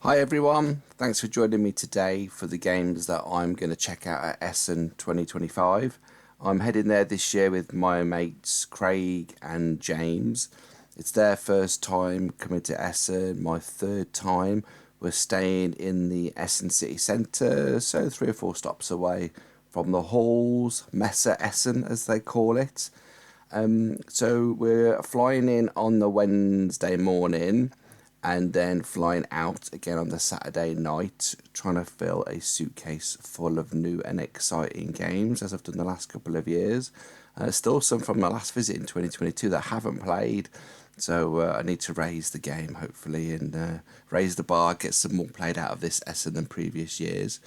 Hi everyone, thanks for joining me today for the games that I'm going to check out at Essen 2025. I'm heading there this year with my mates Craig and James. It's their first time coming to Essen, my third time. We're staying in the Essen city centre, so 3 or 4 stops away from the halls, Messe Essen as they call it. So we're flying in on the Wednesday morning and then flying out again on the Saturday night, trying to fill a suitcase full of new and exciting games as I've done the last couple of years. Still some from my last visit in 2022 that I haven't played, so I need to raise the game hopefully and raise the bar, get some more played out of this Essen than previous years.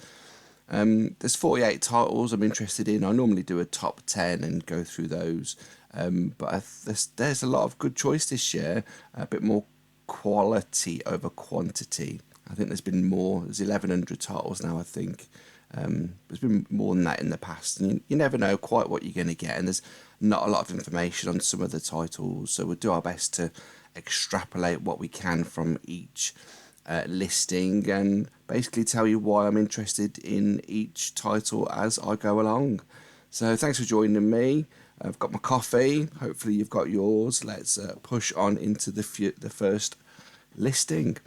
There's 48 titles I'm interested in. I normally do a top 10 and go through those, there's a lot of good choice this year, a bit more quality over quantity. I think there's 1,100 titles now, I think. There's been more than that in the past, and you never know quite what you're going to get, and there's not a lot of information on some of the titles, so we'll do our best to extrapolate what we can from each listing and basically tell you why I'm interested in each title as I go along. So thanks for joining me. I've got my coffee. Hopefully you've got yours. Let's push on into the first listing.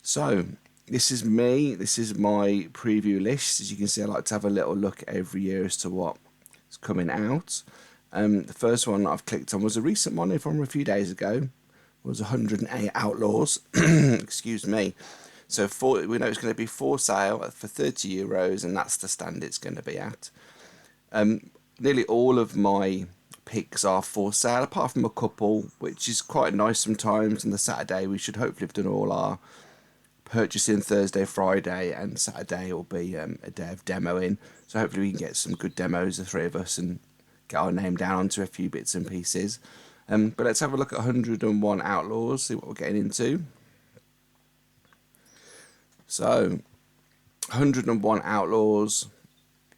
So this is me. This is my preview list. As you can see, I like to have a little look every year as to what's coming out. The first one I've clicked on was a recent one from a few days ago. It was 108 Outlaws. Excuse me. So we know it's going to be for sale for €30, and that's the stand it's going to be at. Nearly all of my picks are for sale, apart from a couple, which is quite nice sometimes. On the Saturday, we should hopefully have done all our purchasing Thursday, Friday, and Saturday will be a day of demoing. So hopefully we can get some good demos, the three of us, and get our name down onto a few bits and pieces. But let's have a look at 101 Outlaws, see what we're getting into. So, 101 Outlaws,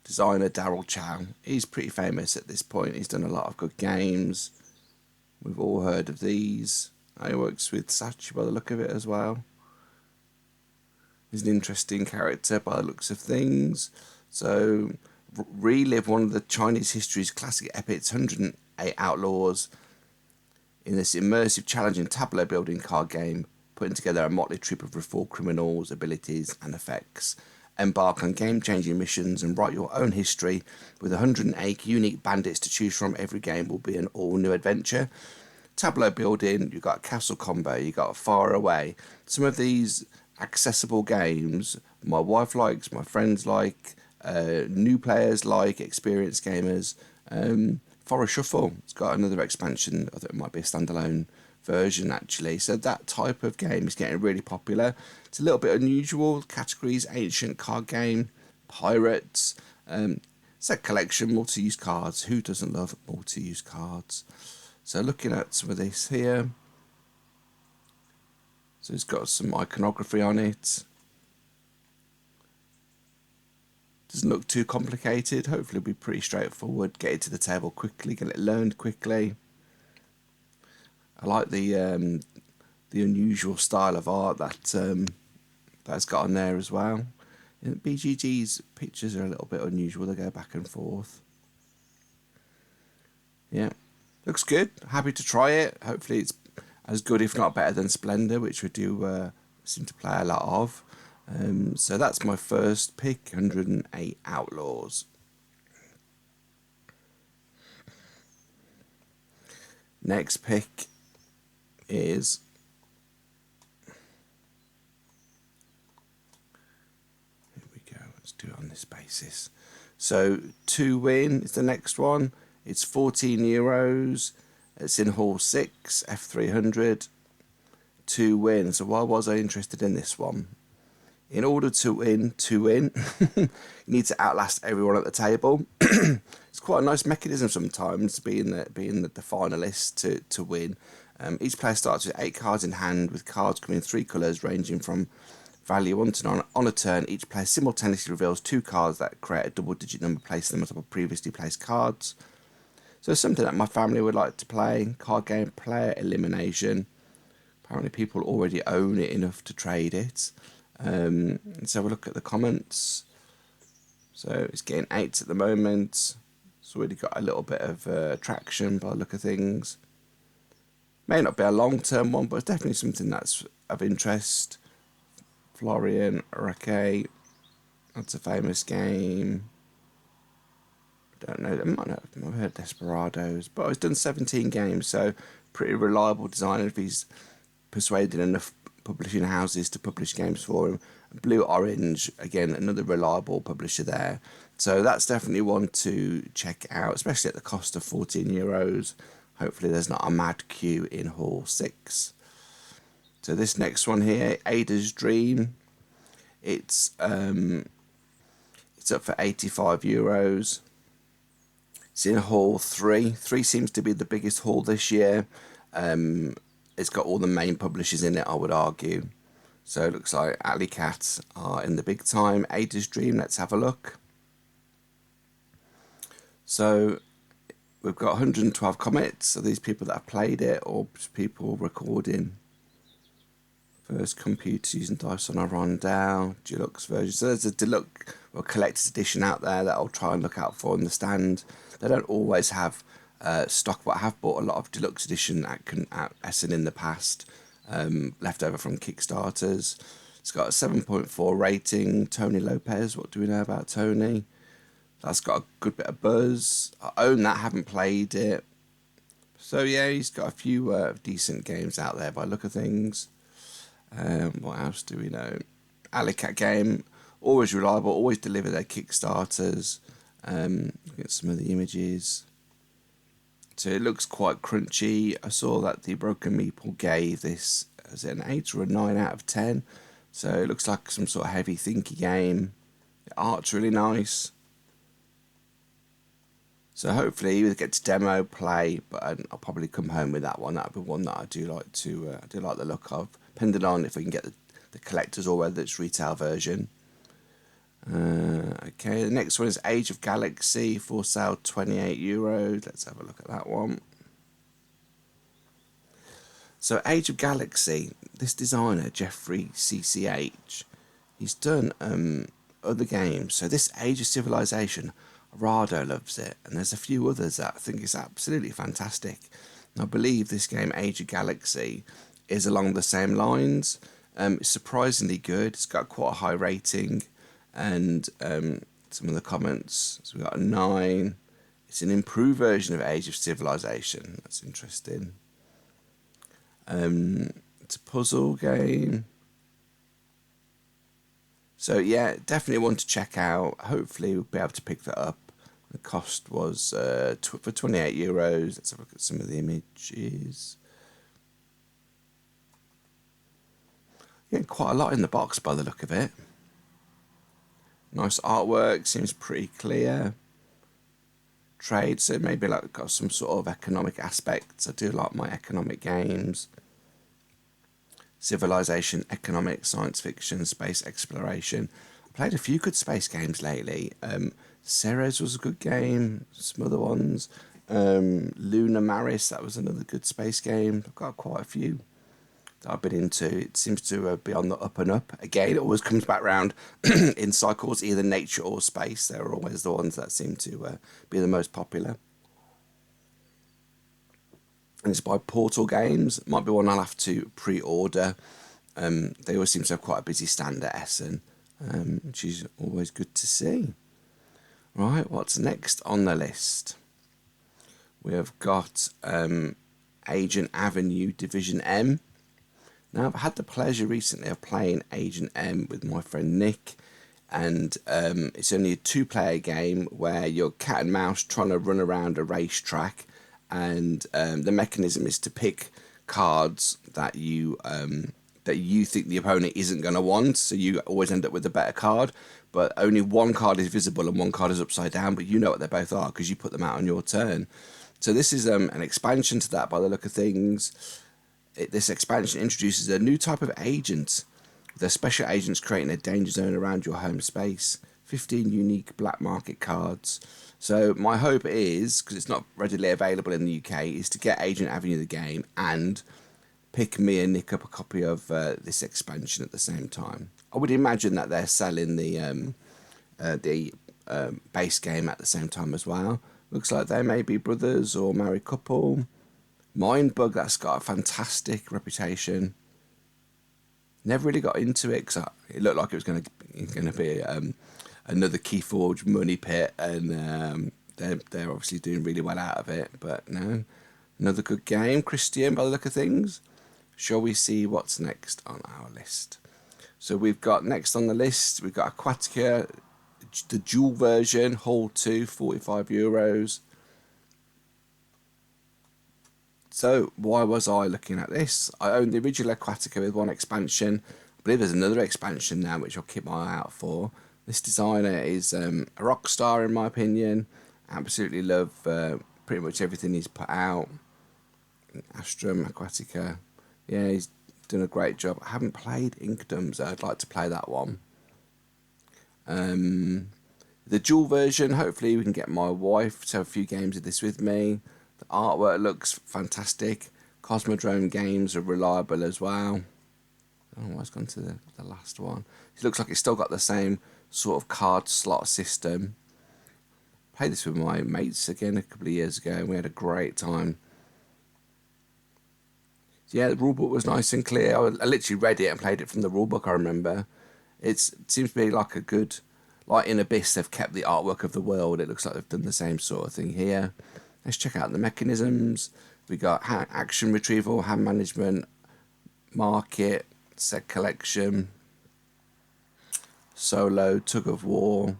designer Daryl Chow. He's pretty famous at this point. He's done a lot of good games. We've all heard of these. He works with Sachi by the look of it as well. He's an interesting character by the looks of things. So, relive one of the Chinese history's classic epics, 108 Outlaws, in this immersive, challenging tableau building card game, putting together a motley troupe of reformed criminals, abilities and effects. Embark on game-changing missions and write your own history. With 108 unique bandits to choose from, every game will be an all-new adventure. Tableau building, you've got castle combo, you've got far away. Some of these accessible games my wife likes, my friends like, new players like, experienced gamers. Forest Shuffle, it's got another expansion. I think it might be a standalone version actually. So that type of game is getting really popular. It's a little bit unusual. Categories: ancient card game, pirates, set collection, multi-use cards. Who doesn't love multi-use cards? So looking at some of this here. So it's got some iconography on it. Doesn't look too complicated. Hopefully it'll be pretty straightforward. Get it to the table quickly, get it learned quickly. I like the unusual style of art that's got on there as well. BGG's pictures are a little bit unusual. They go back and forth. Yeah, looks good. Happy to try it. Hopefully it's as good, if not better, than Splendor, which we do seem to play a lot of. So that's my first pick, 108 Outlaws. Next pick is here we go. Let's do it on this basis. So 2 win is the next one. It's €14. It's in Hall 6, F300. 2 win. So why was I interested in this one? In order to win, you need to outlast everyone at the table. It's quite a nice mechanism sometimes, being the finalist to win. Each player starts with 8 cards in hand, with cards coming in 3 colours, ranging from value 1 to 9. On a turn, each player simultaneously reveals 2 cards that create a double-digit number, placing them on top of previously placed cards. So something that my family would like to play. Card game, player elimination. Apparently people already own it enough to trade it. Let's have a look at the comments. So it's getting 8 at the moment. It's already got a little bit of traction by the look of things. May not be a long-term one, but it's definitely something that's of interest. Florian Raquet, that's a famous game. I don't know, I might not have heard Desperados, but he's done 17 games, so pretty reliable designer if he's persuaded enough publishing houses to publish games for him. Blue Orange, again, another reliable publisher there. So that's definitely one to check out, especially at the cost of €14. Hopefully there's not a mad queue in Hall 6. So this next one here, Ada's Dream, it's up for €85. It's in Hall 3. 3 seems to be the biggest hall this year. It's got all the main publishers in it, I would argue. So it looks like Alley Cat are in the big time. Ada's Dream, let's have a look. So we've got 112 comments. So these people that have played it, or people recording. First computer using dice on a rundown, deluxe version. So there's a deluxe or collector's edition out there that I'll try and look out for on the stand. They don't always have stock, but I have bought a lot of deluxe edition at Essen in the past, left over from Kickstarters. It's got a 7.4 rating. Tony Lopez, what do we know about Tony? That's got a good bit of buzz. I own that, haven't played it. So yeah, he's got a few decent games out there by the look of things. What else do we know? Alicat game, always reliable, always deliver their Kickstarters. Look at some of the images. So it looks quite crunchy. I saw that the Broken Meeple gave this as an 8 or a 9 out of 10. So it looks like some sort of heavy thinky game. The art's really nice. So hopefully we get to demo, play, but I'll probably come home with that one. That'll be one that I do like the look of, depending on if we can get the collectors or whether it's retail version. Okay, the next one is Age of Galaxy, for sale €28. Let's have a look at that one. So Age of Galaxy, this designer, Jeffrey CCH, he's done other games. So this Age of Civilization, Rado loves it, and there's a few others that I think is absolutely fantastic. And I believe this game, Age of Galaxy, is along the same lines. It's surprisingly good. It's got quite a high rating, and some of the comments. So we got a 9. It's an improved version of Age of Civilization. That's interesting. It's a puzzle game. So yeah, definitely one to check out. Hopefully we'll be able to pick that up. The cost was for €28. Let's have a look at some of the images. Yeah, quite a lot in the box by the look of it. Nice artwork, seems pretty clear. Trade, so maybe like got some sort of economic aspects. I do like my economic games. Civilization, economic, science fiction, space exploration. I played a few good space games lately. Ceres was a good game. Some other ones. Luna Maris, that was another good space game. I've got quite a few that I've been into. It seems to be on the up and up. Again, it always comes back round in cycles, either nature or space. They're always the ones that seem to be the most popular. And it's by Portal Games. Might be one I'll have to pre-order. They always seem to have quite a busy stand at Essen, which is always good to see. Right, what's next on the list? We have got Agent Avenue Division M. Now, I've had the pleasure recently of playing Agent M with my friend Nick, and it's only a 2-player game where you're cat and mouse trying to run around a racetrack, and the mechanism is to pick cards that you think the opponent isn't going to want, so you always end up with a better card, but only one card is visible and one card is upside down, but you know what they both are because you put them out on your turn. So this is an expansion to that by the look of things. This expansion introduces a new type of agent. The special agents creating a danger zone around your home space. 15 unique black market cards. So my hope is, because it's not readily available in the UK, is to get Agent Avenue the game and pick me and nick up a copy of this expansion at the same time. I would imagine that they're selling the base game at the same time as well. Looks like they may be brothers or married couple. Mindbug, that's got a fantastic reputation. Never really got into it because it looked like it was going to be another Keyforge money pit, and they're obviously doing really well out of it. But no, another good game, Christian, by the look of things. Shall we see what's next on our list? So we've got next on the list, we've got Aquatica, the dual version, Hull 2, €45. So why was I looking at this? I own the original Aquatica with one expansion. I believe there's another expansion now which I'll keep my eye out for. This designer is a rock star in my opinion. Absolutely love pretty much everything he's put out. Astrum, Aquatica. Yeah, he's done a great job. I haven't played Inkdom, so I'd like to play that one. The dual version, hopefully we can get my wife to have a few games of this with me. The artwork looks fantastic. Cosmodrome games are reliable as well. I don't know why it's gone to the last one. It looks like it's still got the same sort of card slot system. Played this with my mates again a couple of years ago and we had a great time. Yeah, the rulebook was nice and clear. I literally read it and played it from the rulebook, I remember. It seems to be like a good... Like in Abyss, they've kept the artwork of the world. It looks like they've done the same sort of thing here. Let's check out the mechanisms. We got action retrieval, hand management, market, set collection, solo, tug of war.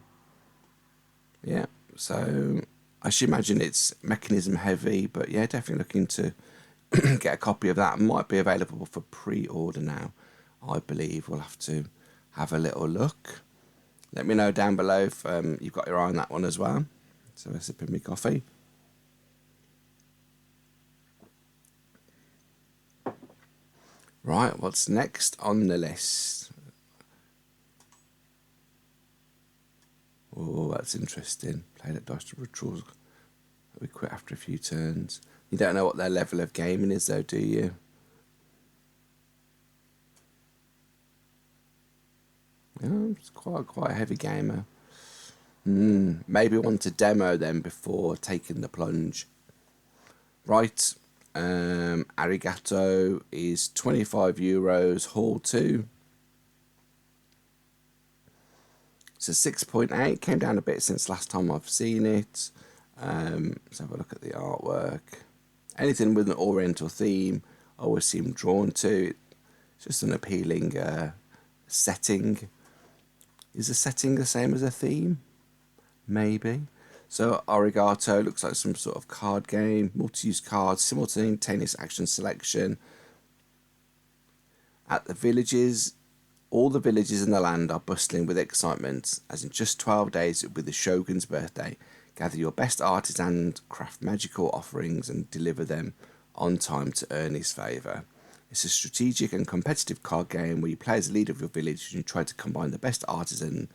Yeah, so I should imagine it's mechanism heavy, but yeah, definitely looking to get a copy of that. It might be available for pre-order now, I believe. We'll have to have a little look. Let me know down below if you've got your eye on that one as well. So I'm sipping my coffee. Right, what's next on the list? Oh, that's interesting. Played at Dice Rituals. We quit after a few turns. You don't know what their level of gaming is though, do you? Yeah, it's quite a heavy gamer. Maybe want to demo them before taking the plunge. Right, Arigato is €25. Hall 2. So 6.8, came down a bit since last time I've seen it. Let's have a look at the artwork. Anything with an oriental theme, I always seem drawn to. It's just an appealing setting. Is the setting the same as a theme? Maybe. So Arigato looks like some sort of card game, multi-use cards, simultaneous action selection. At the villages, all the villages in the land are bustling with excitement, as in just 12 days it will be the Shogun's birthday. Gather your best artisan, craft magical offerings and deliver them on time to earn his favour. It's a strategic and competitive card game where you play as the leader of your village and you try to combine the best artisan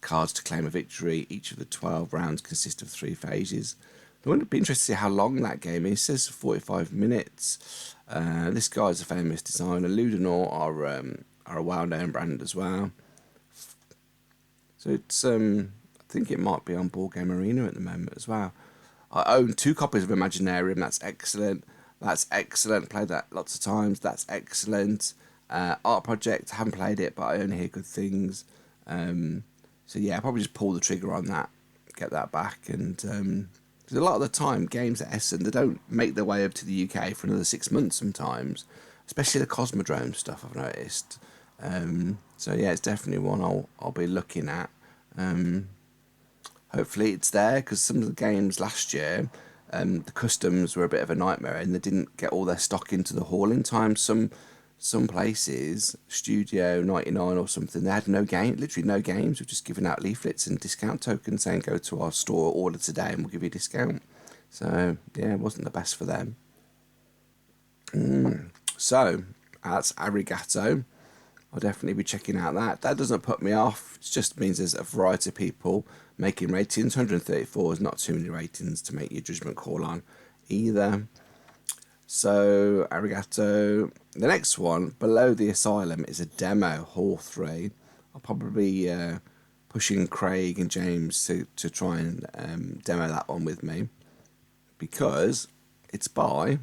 cards to claim a victory. Each of the 12 rounds consists of 3 phases. I would be interested to see how long that game is. It says 45 minutes. This guy's a famous designer. Ludenor are a well-known brand as well. So it's I think it might be on Board Game Arena at the moment as well. I own 2 copies of Imaginarium. That's excellent. That's excellent. Played that lots of times. That's excellent. Art Project. Haven't played it, but I only hear good things. So yeah, I'll probably just pull the trigger on that, get that back, and because a lot of the time games at Essen, they don't make their way over to the UK for another 6 months sometimes, especially the Cosmodrome stuff I've noticed. So yeah, it's definitely one I'll be looking at. Hopefully it's there, because some of the games last year, the customs were a bit of a nightmare and they didn't get all their stock into the hall in time. Some places, Studio 99 or something, they had no game, literally no games. We've just given out leaflets and discount tokens saying go to our store, order today and we'll give you a discount. So yeah, it wasn't the best for them. So that's Arigato. I'll definitely be checking out that. That doesn't put me off. It just means there's a variety of people making ratings. 134 is not too many ratings to make your judgment call on either. So, arigato. The next one, Below the Asylum, is a demo, Hall 3. I'll probably be pushing Craig and James to try and demo that one with me, because it's by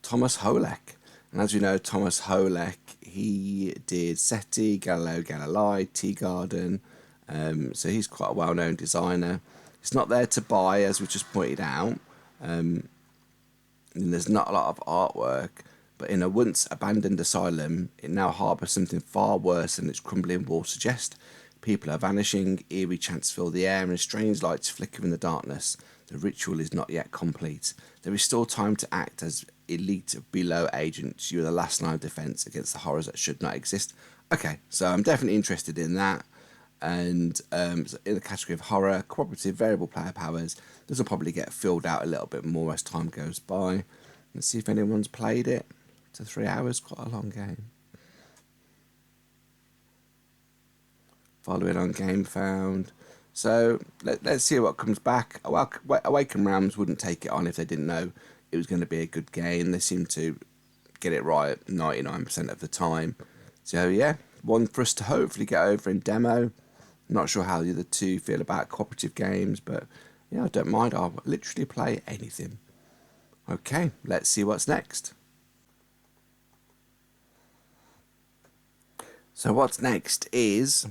Thomas Holek. And as you know, Thomas Holek, he did SETI, Galileo Galilei, Tea Garden. So he's quite a well-known designer. It's not there to buy, as we just pointed out. And there's not a lot of artwork. But in a once abandoned asylum, it now harbours something far worse than its crumbling walls suggest. People are vanishing, eerie chants fill the air, and strange lights flicker in the darkness. The ritual is not yet complete. There is still time to act as elite below agents. You are the last line of defence against the horrors that should not exist. Okay, so I'm definitely interested in that. And so in the category of horror, cooperative variable player powers, this will probably get filled out a little bit more as time goes by. Let's see if anyone's played it. To 3 hours, quite a long game. Following on Game Found. So let's see what comes back. Awaken Realms wouldn't take it on if they didn't know it was going to be a good game. They seem to get it right 99% of the time. So yeah, one for us to hopefully get over in demo. Not sure how the other two feel about cooperative games, but yeah, I don't mind. I'll literally play anything. Okay, let's see what's next. So what's next is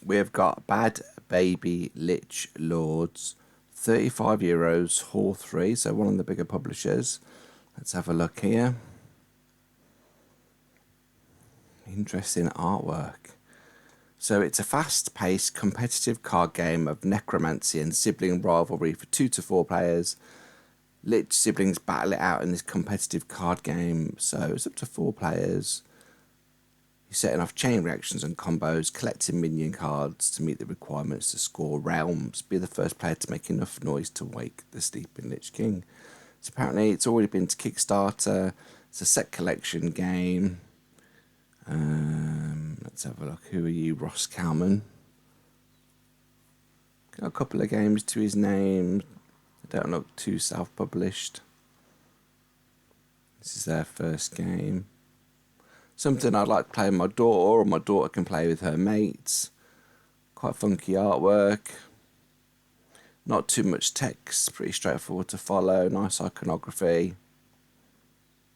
we've got Bad Baby Lich Lords, €35, Hall 3, so one of the bigger publishers. Let's have a look here. Interesting artwork. So it's a fast-paced, competitive card game of necromancy and sibling rivalry for 2 to 4 players. Lich siblings battle it out in this competitive card game, so it's up to 4 players. You're setting off chain reactions and combos, collecting minion cards to meet the requirements to score realms. Be the first player to make enough noise to wake the sleeping Lich King. So apparently it's already been to Kickstarter. It's a set collection game. Let's have a look. Who are you, Ross Kalman? Got a couple of games to his name. They don't look too self-published. This is their first game. Something I'd like to play with my daughter, or my daughter can play with her mates. Quite funky artwork. Not too much text, pretty straightforward to follow. Nice iconography.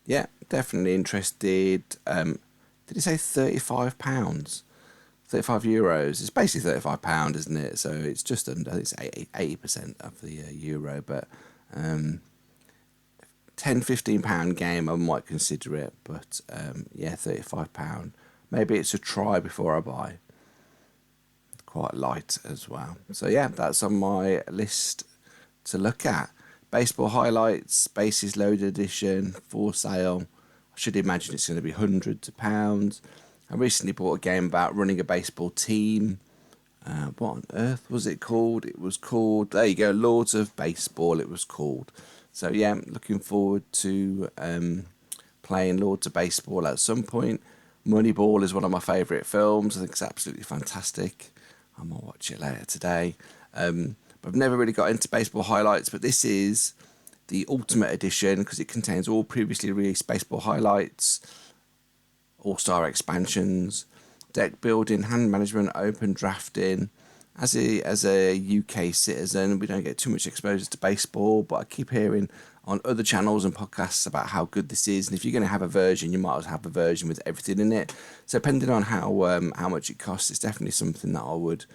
Yeah, definitely interested. Did he say £35? €35. It's basically £35, isn't it? So it's just under, I think it's 80% of the euro, but £10-15 game I might consider it, but yeah, £35. Maybe it's a try before I buy. Quite light as well. So yeah, that's on my list to look at. Baseball Highlights, Bases Loaded Edition, for sale. I should imagine it's going to be hundreds of pounds. I recently bought a game about running a baseball team. What on earth was it called? It was called, there you go, Lords of Baseball it was called. So yeah, I'm looking forward to playing Lords of Baseball at some point. Moneyball is one of my favourite films. I think it's absolutely fantastic. I might watch it later today. But I've never really got into Baseball Highlights, but this is the Ultimate Edition because it contains all previously released Baseball Highlights, All-Star expansions, deck building, hand management, open drafting. As a UK citizen, we don't get too much exposure to baseball, but I keep hearing on other channels and podcasts about how good this is. And if you're going to have a version, you might as well have a version with everything in it. So depending on how much it costs, it's definitely something that I would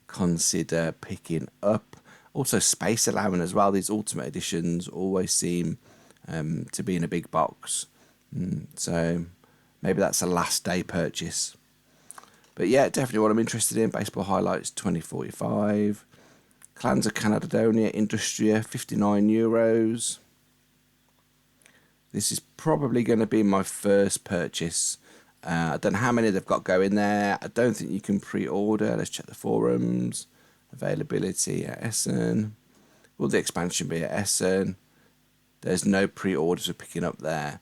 consider picking up. Also, space allowing as well. These Ultimate Editions always seem to be in a big box. So maybe that's a last day purchase. But yeah, definitely what I'm interested in. Baseball Highlights, 2045. Clans of Caledonia, Industria, €59. This is probably going to be my first purchase. I don't know how many they've got going there. I don't think you can pre-order. Let's check the forums. Availability at Essen. Will the expansion be at Essen? There's no pre-orders for picking up there.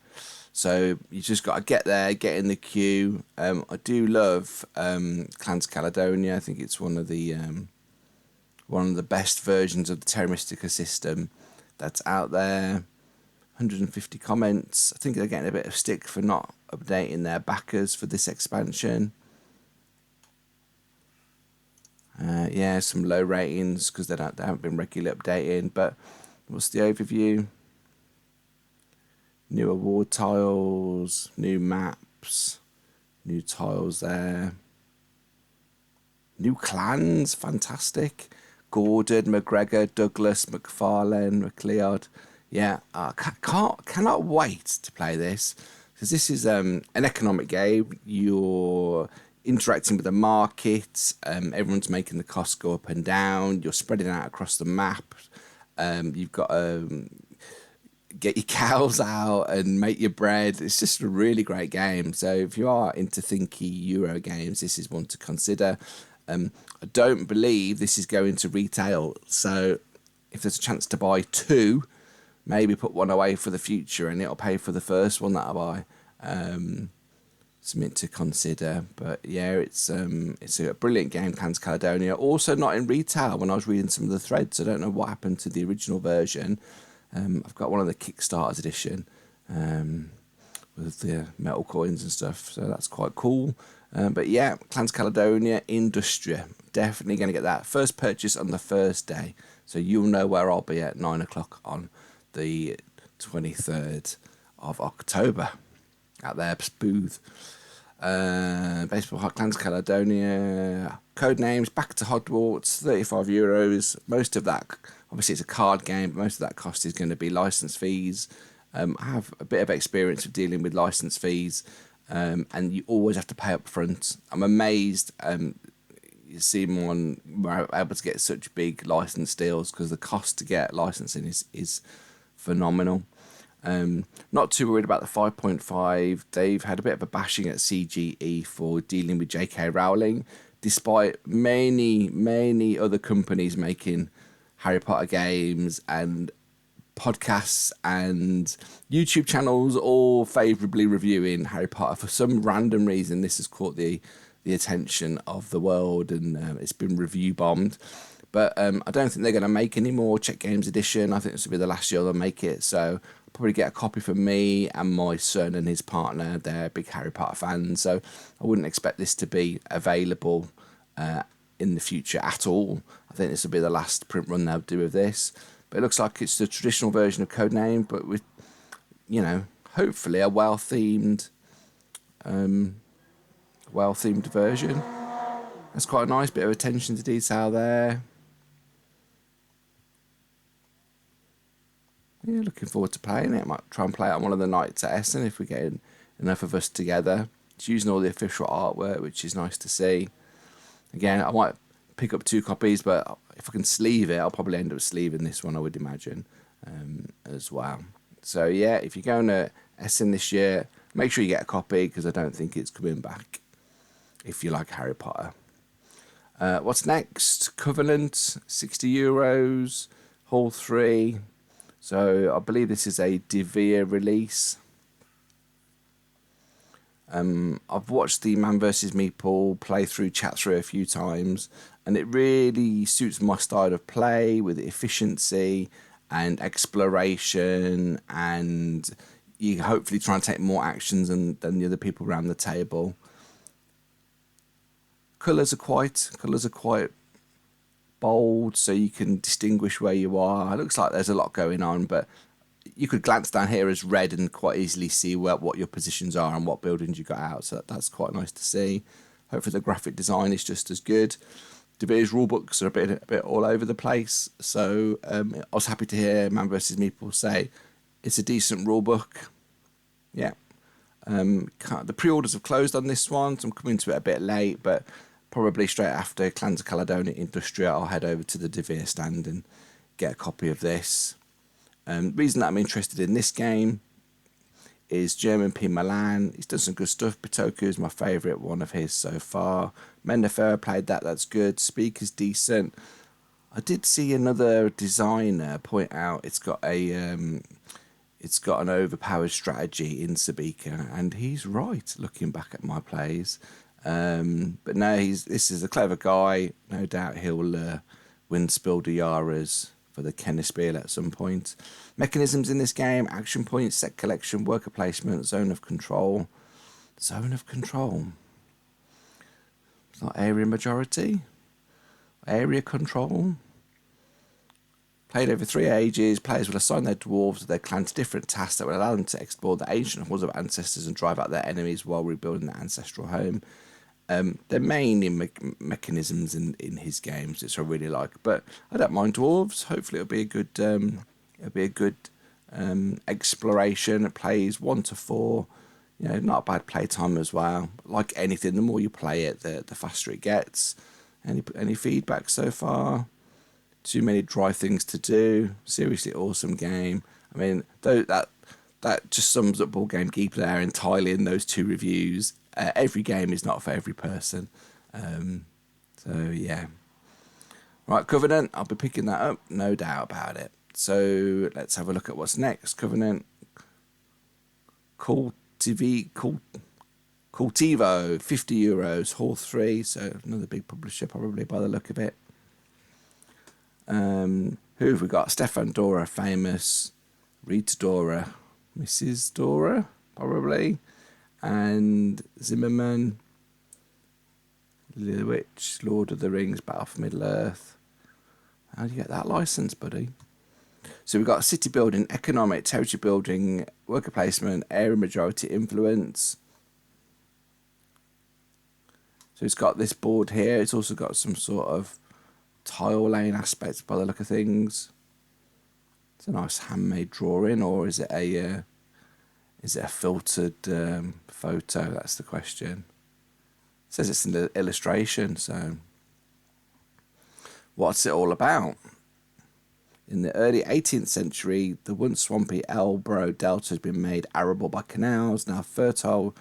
So you just got to get there, get in the queue. I do love Clans Caledonia. I think it's one of the best versions of the Terra Mystica system that's out there. 150 comments. I think they're getting a bit of stick for not updating their backers for this expansion. Yeah, some low ratings because they haven't been regularly updating. But what's the overview? New award tiles, new maps, new tiles there. New clans, fantastic. Gordon, McGregor, Douglas, McFarlane, McLeod. Yeah, cannot wait to play this because this is an economic game. You're interacting with the market. Everyone's making the costs go up and down. You're spreading out across the map. You've got get your cows out and make your bread. It's just a really great game. So if you are into thinky Euro games, this is one to consider. I don't believe this is going to retail. So if there's a chance to buy two, maybe put one away for the future and it'll pay for the first one that I buy. Something to consider. But yeah, it's a brilliant game, Clans Caledonia. Also not in retail when I was reading some of the threads. I don't know what happened to the original version. I've got one of the Kickstarters edition with the metal coins and stuff, so that's quite cool. But yeah, Clans Caledonia, Industria, definitely going to get that. First purchase on the first day, so you'll know where I'll be at 9 o'clock on the 23rd of October at their booth. Baseball Clans Caledonia, code names, back to Hogwarts, €35. Most of that, obviously it's a card game, but most of that cost is going to be license fees. I have a bit of experience of dealing with license fees, and you always have to pay up front. I'm amazed you see one where I'm able to get such big license deals because the cost to get licensing is phenomenal. Not too worried about the 5.5. They've had a bit of a bashing at CGE for dealing with J.K. Rowling, despite many other companies making Harry Potter games and podcasts and YouTube channels all favourably reviewing Harry Potter. For some random reason, this has caught the attention of the world and it's been review bombed. But I don't think they're going to make any more Czech Games Edition. I think this will be the last year they'll make it. So I'll probably get a copy for me and my son and his partner. They're big Harry Potter fans. So I wouldn't expect this to be available in the future at all. I think this will be the last print run they'll do of this. But it looks like it's the traditional version of Codename, but with, hopefully a well-themed version. That's quite a nice bit of attention to detail there. Yeah, looking forward to playing it. I might try and play it on one of the nights at Essen if we get enough of us together. It's using all the official artwork, which is nice to see. Again, I might pick up 2 copies, but if I can sleeve it, I'll probably end up sleeving this one, I would imagine, as well. So yeah, if you're going to Essen this year, make sure you get a copy because I don't think it's coming back if you like Harry Potter. What's next? Covenant, €60, Hall 3. So I believe this is a Devere release. I've watched the Man vs. Meeple playthrough, chat through a few times, and it really suits my style of play with efficiency and exploration, and you hopefully try and take more actions than the other people around the table. Colours are quite bold, so you can distinguish where you are. It looks like there's a lot going on, but you could glance down here as red and quite easily see what your positions are and what buildings you got out. So that's quite nice to see. Hopefully the graphic design is just as good. Devere's rulebooks are a bit all over the place. So I was happy to hear Man vs. Meeple say it's a decent rulebook. Yeah. The pre-orders have closed on this one, so I'm coming to it a bit late, but probably straight after Clans of Caledonia Industria, I'll head over to the Devere stand and get a copy of this. The reason that I'm interested in this game is German P. Milan. He's done some good stuff. Bitoku is my favourite one of his so far. Mendefer played that's good. Speak is decent. I did see another designer point out it's got an overpowered strategy in Sabika, and he's right looking back at my plays. But no, this is a clever guy. No doubt he'll win Spildeyaras for the Essen Spiel at some point. Mechanisms in this game: action points, set collection, worker placement, zone of control. Zone of control. It's not area majority. Area control. Played over 3 ages, players will assign their dwarves or their clan to different tasks that will allow them to explore the ancient halls of ancestors and drive out their enemies while rebuilding their ancestral home. They're mainly mechanisms in his games, which I really like. But I don't mind dwarves. Hopefully, it'll be a good exploration. It plays 1 to 4. You know, not a bad playtime as well. Like anything, the more you play it, the faster it gets. Any feedback so far? Too many dry things to do. Seriously awesome game. I mean, that just sums up Board Game Geek there entirely in those 2 reviews. Every game is not for every person. So yeah. Right, Covenant. I'll be picking that up, no doubt about it. So let's have a look at what's next. Covenant. Cultivo, €50. Hall 3. So another big publisher, probably by the look of it. Who have we got? Stefan Dora, famous. Rita Dora, Mrs. Dora, probably. And Zimmerman, Little Witch, Lord of the Rings, Battle for Middle-earth. How do you get that license, buddy? So we've got city building, economic, territory building, worker placement, area majority influence. So it's got this board here. It's also got some sort of tile laying aspects by the look of things. It's a nice handmade drawing, or is it a filtered photo? That's the question. It says it's in the illustration, so what's it all about? In the early 18th century, the once swampy Elbro Delta has been made arable by canals. Now fertile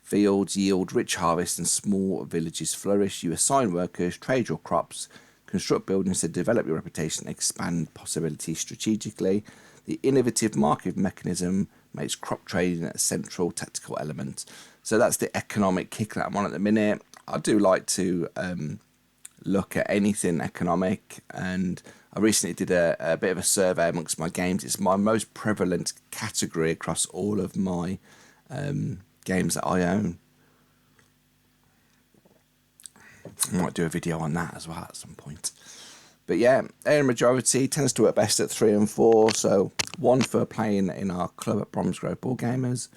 fields yield rich harvests and small villages flourish. You assign workers, trade your crops, construct buildings to develop your reputation, expand possibilities strategically. The innovative market mechanism makes crop trading a central tactical element. So that's the economic kick that I'm on at the minute. I do like to look at anything economic, and I recently did a bit of a survey amongst my games. It's my most prevalent category across all of my games that I own. I might do a video on that as well at some point. But yeah, area majority tends to work best at 3 and 4. So 1 for playing in our club at Bromsgrove Board Gamers.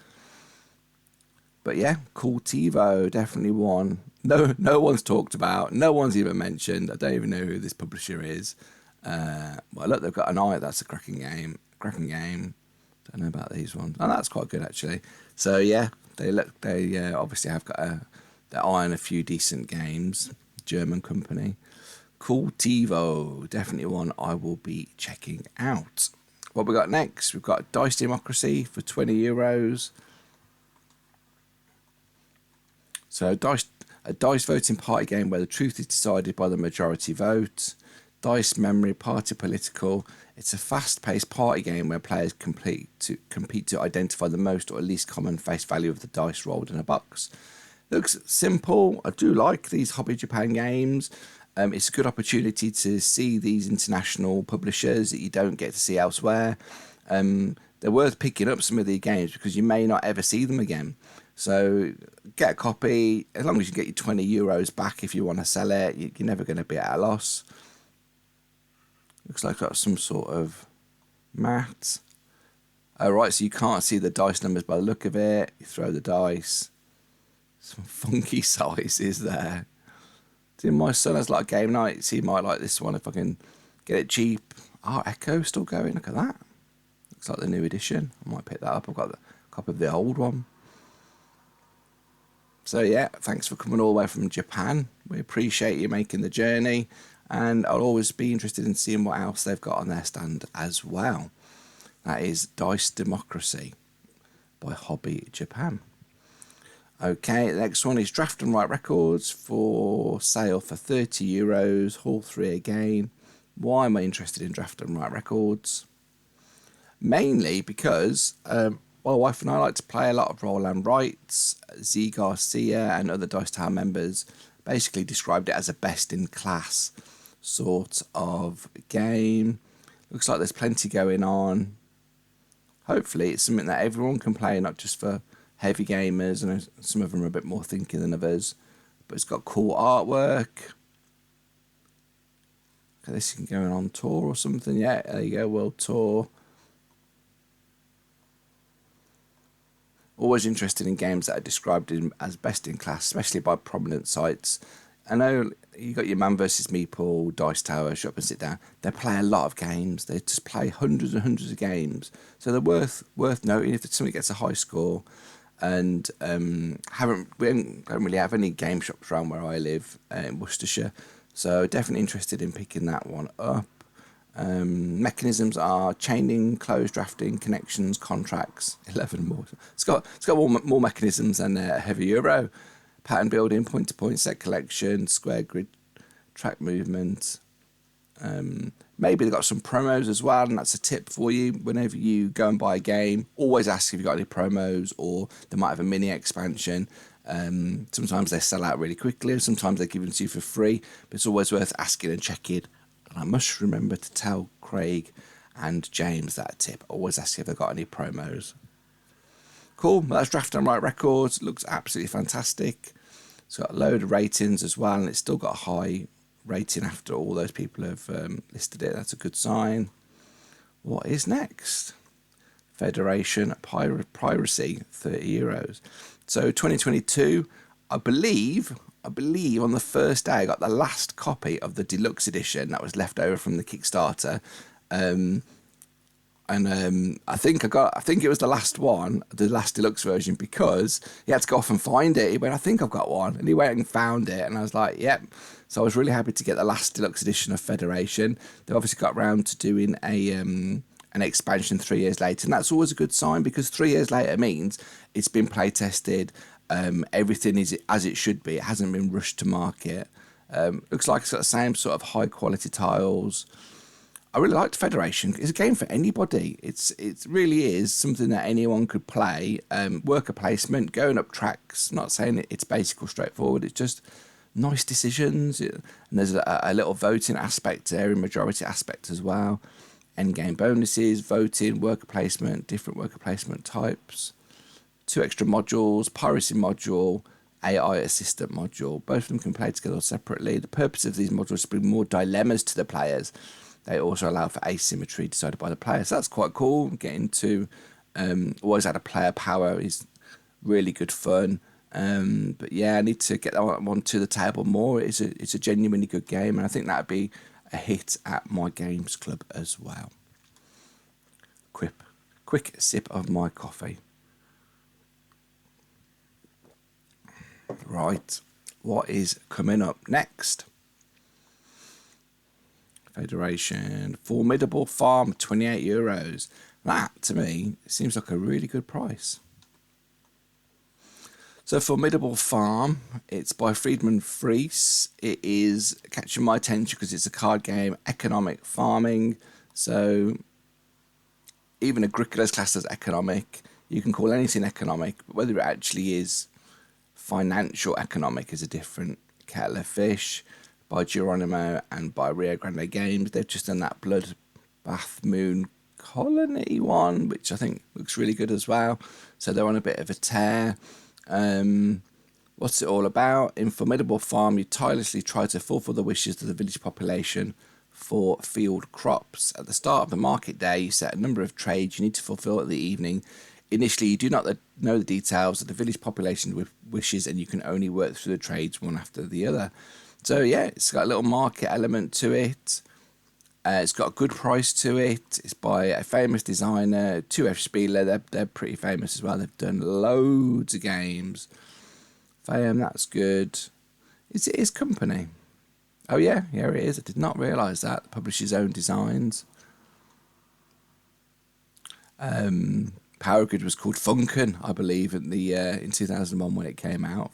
But yeah, Cultivo, definitely one. No one's talked about. No one's even mentioned. I don't even know who this publisher is. Well, look, they've got an eye. That's a cracking game. Don't know about these ones. Oh, that's quite good actually. So yeah, they obviously have got their eye on a few decent games. German company. Cultivo, definitely one I will be checking out. What we got next? We've got Dice Democracy for €20. So a dice voting party game where the truth is decided by the majority vote. Dice memory, party political. It's a fast-paced party game where players compete to identify the most or least common face value of the dice rolled in a box. Looks simple. I do like these Hobby Japan games. It's a good opportunity to see these international publishers that you don't get to see elsewhere. They're worth picking up, some of these games, because you may not ever see them again. So get a copy. As long as you get your €20 back if you want to sell it, you're never going to be at a loss. Looks like got some sort of mat. Oh, right, so you can't see the dice numbers by the look of it. You throw the dice. Some funky sizes there. See, my son has like game nights. He might like this one if I can get it cheap. Art Echo still going. Look at that. Looks like the new edition. I might pick that up. I've got a copy of the old one. So yeah, thanks for coming all the way from Japan. We appreciate you making the journey, and I'll always be interested in seeing what else they've got on their stand as well. That is Dice Democracy by Hobby Japan. Okay, the next one is Draft and Write Records for sale for €30. Hall 3 again. Why am I interested in Draft and Write Records? Mainly because my wife and I like to play a lot of Roll and Writes. Z Garcia and other Dice Tower members basically described it as a best-in-class sort of game. Looks like there's plenty going on. Hopefully it's something that everyone can play, not just for heavy gamers. I know some of them are a bit more thinking than others, but it's got cool artwork. Okay, this can go on tour or something. Yeah, there you go, World Tour. Always interested in games that are described as best in class, especially by prominent sites. I know you got your Man vs Meeple, Dice Tower, Shut Up and Sit Down. They play a lot of games. They just play hundreds and hundreds of games, so they're worth noting if somebody gets a high score. And we don't really have any game shops around where I live in Worcestershire, so definitely interested in picking that one up. Mechanisms are chaining, close drafting, connections, contracts, 11 more. It's got more mechanisms than a heavy Euro. Pattern building, point to point, set collection, square grid, track movement. Maybe they've got some promos as well, and that's a tip for you. Whenever you go and buy a game, always ask if you've got any promos, or they might have a mini expansion. Sometimes they sell out really quickly, sometimes they give them to you for free, but it's always worth asking and checking. And I must remember to tell Craig and James that tip. Always ask if they've got any promos. Cool, well, that's Draft and Write Records. It looks absolutely fantastic. It's got a load of ratings as well, and it's still got a high rating after all those people have listed it. That's a good sign. What is next? Federation Piracy, €30. So 2022, I believe on the first day I got the last copy of the deluxe edition that was left over from the Kickstarter. I think it was the last one, the last deluxe version, because he had to go off and find it. He went, I think I've got one, and he went and found it, and I was like, yep. So I was really happy to get the last deluxe edition of Federation. They obviously got round to doing an expansion 3 years later, and that's always a good sign, because 3 years later means it's been play tested. Everything is as it should be. It hasn't been rushed to market. Looks like it's got the same sort of high quality tiles. I really liked Federation. It's a game for anybody. It really is something that anyone could play. Worker placement, going up tracks. Not saying it's basic or straightforward. It's just nice decisions. And there's a little voting aspect there, a majority aspect as well. End game bonuses, voting, worker placement, different worker placement types. 2 extra modules, piracy module, AI assistant module. Both of them can play together separately. The purpose of these modules is to bring more dilemmas to the players. They also allow for asymmetry decided by the player. So that's quite cool. Getting to always add a player power is really good fun. But yeah, I need to get that one to the table more. It's a genuinely good game, and I think that would be a hit at my games club as well. Quick sip of my coffee. Right, what is coming up next? Federation Formidable Farm, €28. That to me seems like a really good price. So Formidable Farm, it's by Friedman Fries. It is catching my attention because it's a card game, economic farming. So even Agricola is classed as economic. You can call anything economic, but whether it actually is financial economic is a different kettle of fish. By Geronimo and by Rio Grande Games, they've just done that Bloodbath Moon Colony one, which I think looks really good as well. So they're on a bit of a tear. What's it all about? In Formidable Farm, you tirelessly try to fulfill the wishes of the village population for field crops. At the start of the market day, you set a number of trades you need to fulfill at the evening. Initially, you do not know the details of the village population wishes, and you can only work through the trades one after the other. So yeah, it's got a little market element to it. It's got a good price to it. It's by a famous designer, 2F Spieler. They're pretty famous as well. They've done loads of games. That's good. Is it his company? Oh yeah, it is. I did not realise that. Publishes his own designs. Power Grid was called Funken, I believe, in 2001 when it came out.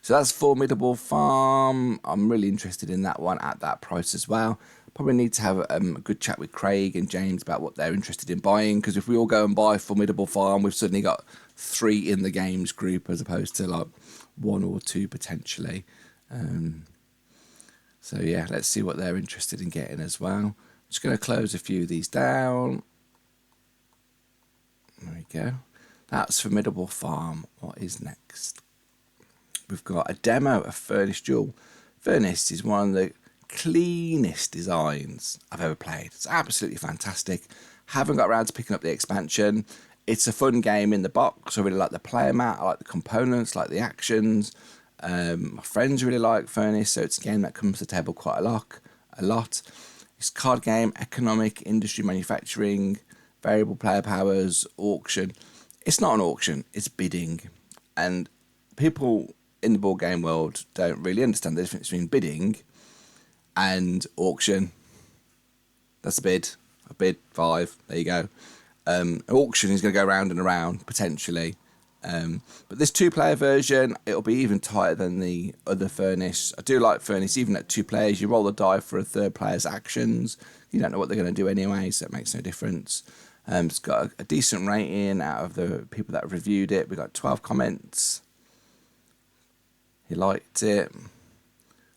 So that's Formidable Farm. I'm really interested in that one at that price as well. Probably need to have a good chat with Craig and James about what they're interested in buying, because if we all go and buy Formidable Farm, we've suddenly got 3 in the games group as opposed to like 1 or 2 potentially. So yeah, let's see what they're interested in getting as well. Just going to close a few of these down. There we go. That's Formidable Farm. What is next? We've got a demo of Furnace Jewel. Furnace is one of the cleanest designs I've ever played. It's absolutely fantastic. Haven't got around to picking up the expansion. It's a fun game in the box. I really like the player mat. I like the components, like the actions. My friends really like Furnace, so it's a game that comes to the table quite a lot. It's a card game, economic, industry, manufacturing, variable player powers, auction. It's not an auction, it's bidding. And people in the board game world don't really understand the difference between bidding and auction. That's a bid. A bid 5. There you go. An auction is going to go round and around potentially. But this 2-player version, it'll be even tighter than the other Furnace. I do like Furnace, even at 2 players. You roll the die for a third player's actions. You don't know what they're going to do anyway, so it makes no difference. It's got a decent rating out of the people that have reviewed it. We got 12 comments. He liked it.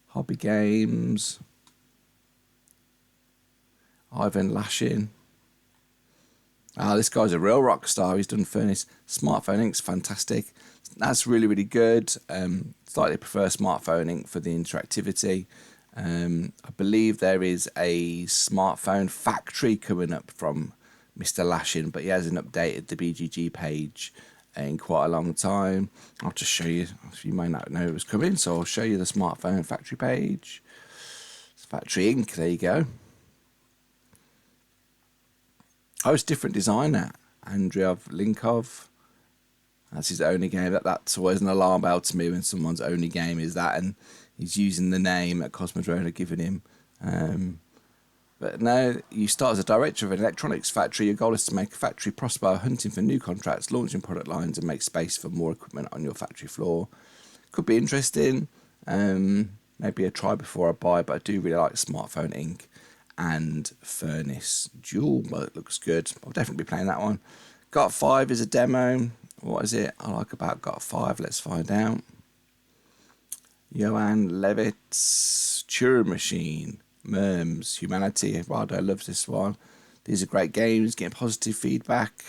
Hobby Games. Ivan Lashin. This guy's a real rock star. He's done Furnace. Smartphone Ink's fantastic. That's really, really good. Slightly prefer Smartphone Ink for the interactivity. I believe there is a smartphone factory coming up from Mr. Lashin, but he hasn't updated the BGG page in quite a long time. I'll just show you. You may not know it was coming, so I'll show you the smartphone factory page. It's Factory Ink. There you go. Oh, it's different designer, Andriy Linkov. That's his only game. That's always an alarm bell to me when someone's only game is that, and he's using the name that Cosmodrome are giving him. But no, you start as a director of an electronics factory. Your goal is to make a factory prosper, hunting for new contracts, launching product lines, and make space for more equipment on your factory floor. Could be interesting. Maybe a try before I buy, but I do really like Smartphone Ink and Furnace Jewel. Well, it looks good. I'll definitely be playing that one. Got 5 is a demo. What is it I like about Got 5? Let's find out. Johan Levitt's Turing Machine. Merms, Humanity. Rado loves this one. These are great games, getting positive feedback.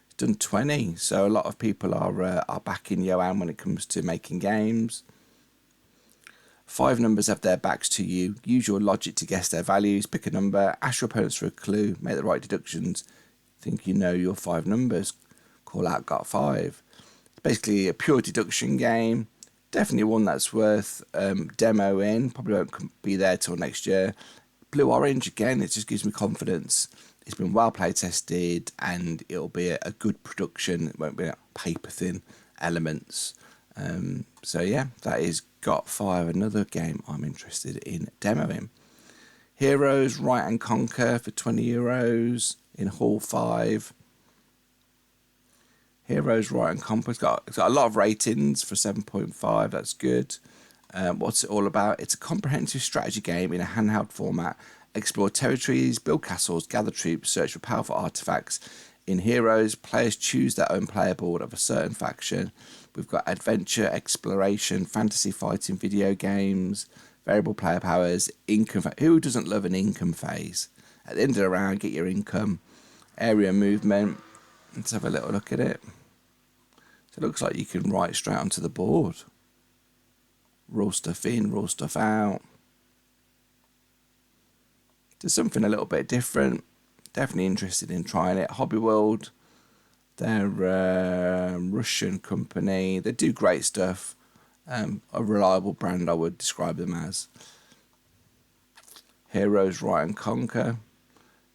He's done 20, so a lot of people are backing Johan when it comes to making games. 5 numbers have their backs to you. Use your logic to guess their values. Pick a number. Ask your opponents for a clue. Make the right deductions. Think you know your 5 numbers. Call out Got 5. It's basically a pure deduction game. Definitely one that's worth demoing. Probably won't be there till next year. Blue Orange, again, it just gives me confidence. It's been well play tested and it'll be a good production. It won't be paper thin elements. So yeah, that is Got 5, another game I'm interested in demoing. Heroes, Write and Conquer for €20 in Hall 5. Heroes, Write and Conquer, it's got a lot of ratings for 7.5, that's good. What's it all about? It's a comprehensive strategy game in a handheld format. Explore territories, build castles, gather troops, search for powerful artifacts. In Heroes, players choose their own player board of a certain faction. We've got adventure, exploration, fantasy fighting, video games, variable player powers, income. Who doesn't love an income phase? At the end of the round, get your income. Area movement. Let's have a little look at it. So it looks like you can write straight onto the board. Rule stuff in, rule stuff out. There's something a little bit different. Definitely interested in trying it. Hobby World, they're a Russian company. They do great stuff. A reliable brand, I would describe them as. Heroes, Write and Conquer.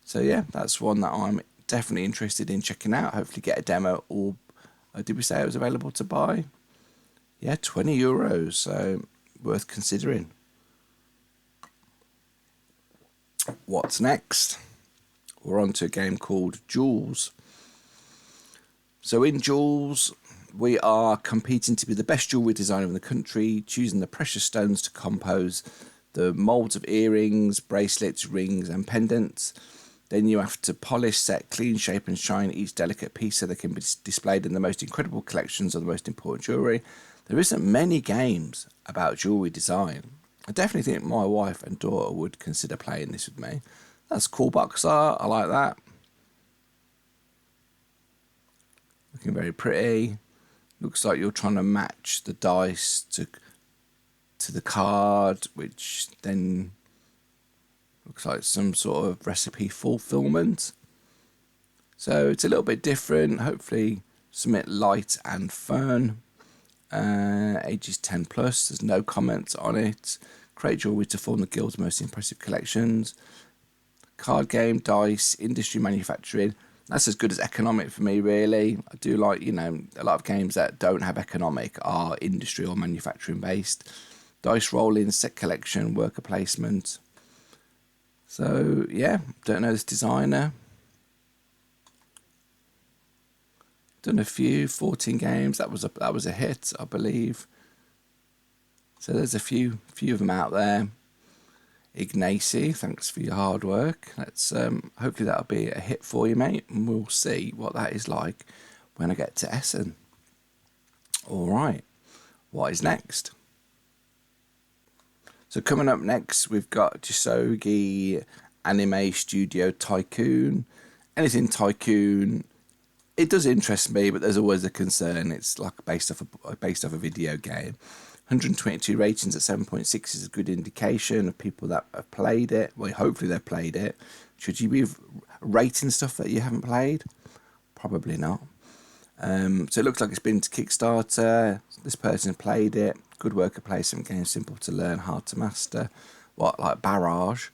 So yeah, that's one that I'm definitely interested in checking out. Hopefully get a demo, or did we say it was available to buy? Yeah, €20, so worth considering. What's next? We're on to a game called Jewels. So in Jewels, we are competing to be the best jewellery designer in the country, choosing the precious stones to compose the moulds of earrings, bracelets, rings and pendants. Then you have to polish, set, clean, shape and shine each delicate piece so they can be displayed in the most incredible collections of the most important jewellery. There isn't many games about jewellery design. I definitely think my wife and daughter would consider playing this with me. That's cool box art. I like that. Looking very pretty. Looks like you're trying to match the dice to the card, which then looks like some sort of recipe fulfillment. So it's a little bit different. Hopefully something light and fun. Ages 10 plus. There's no comments on it. Create jewelry to form the guild's most impressive collections. Card game, dice, industry manufacturing. That's as good as economic for me, really. I do like, a lot of games that don't have economic are industry or manufacturing based. Dice rolling, set collection, worker placement. So, yeah, don't know this designer. Done a few, 14 games. That was a hit, I believe. So there's a few of them out there. Ignacy, thanks for your hard work. Let's hopefully that'll be a hit for you, mate, and we'll see what that is like when I get to Essen. All right, what is next? So coming up next, we've got Jisogi Anime Studio Tycoon. Anything Tycoon, it does interest me, but there's always a concern. It's like based off a video game. 122 ratings at 7.6 is a good indication of people that have played it. Well, hopefully they've played it. Should you be rating stuff that you haven't played? Probably not. So it looks like it's been to Kickstarter. This person played it. Good worker placement game, simple to learn, hard to master. Like Barrage.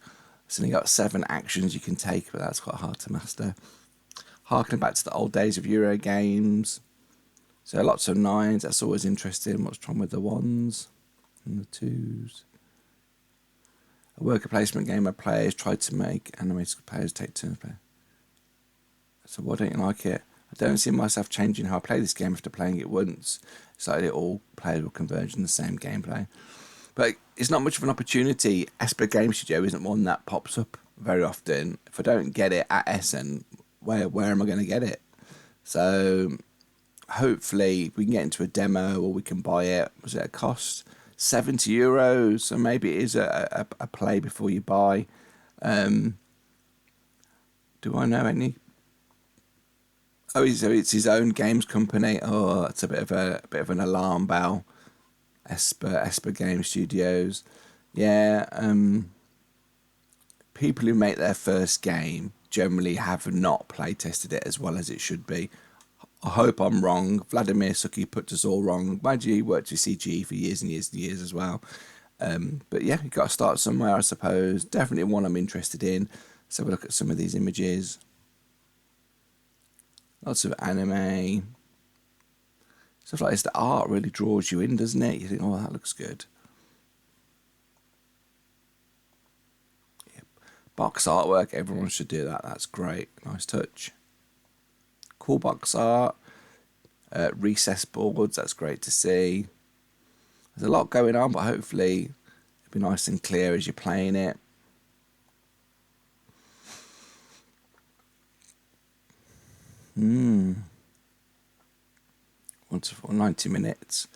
It's only got 7 actions you can take, but that's quite hard to master. Harkening back to the old days of Euro games. So lots of 9s, that's always interesting. What's wrong with the 1s and the 2s? A worker placement game where players try to make animated players take turns play. So why don't you like it? I don't see myself changing how I play this game after playing it once. It's like all players will converge in the same gameplay. But it's not much of an opportunity. Esper Game Studio isn't one that pops up very often. If I don't get it at Essen, where am I going to get it? So hopefully we can get into a demo or we can buy it. Was it a cost? €70. So maybe it is a play before you buy. Do I know any? Oh, so it's his own games company. Oh, that's a bit of an alarm bell. Esper Game Studios. Yeah. People who make their first game generally have not play tested it as well as it should be. I hope I'm wrong. Vladimir Suki put us all wrong. Mind you, he worked with CGE for years and years and years as well. But yeah, you've got to start somewhere, I suppose. Definitely one I'm interested in. Let's have a look at some of these images. Lots of anime. Stuff like this. The art really draws you in, doesn't it? You think, oh, that looks good. Yep. Box artwork, everyone should do that. That's great. Nice touch. Cool box art. Recess boards, that's great to see. There's a lot going on, but hopefully it'll be nice and clear as you're playing it. Once for 90 minutes.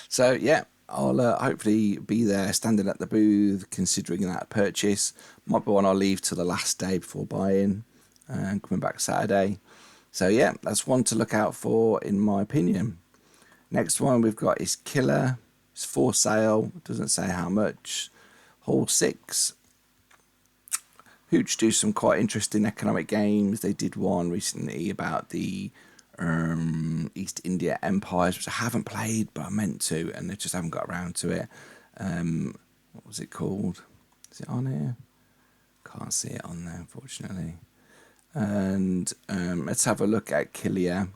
So yeah, I'll hopefully be there standing at the booth considering that purchase. Might be one I'll leave till the last day before buying and coming back Saturday. So yeah, that's one to look out for in my opinion. Next one we've got is Killer. It's for sale. Doesn't say how much. Hall 6. Hooch do some quite interesting economic games. They did one recently about the East India Empires, which I haven't played, but I meant to, and they just haven't got around to it. What was it called? Is it on here? Can't see it on there, unfortunately. And let's have a look at Kilia.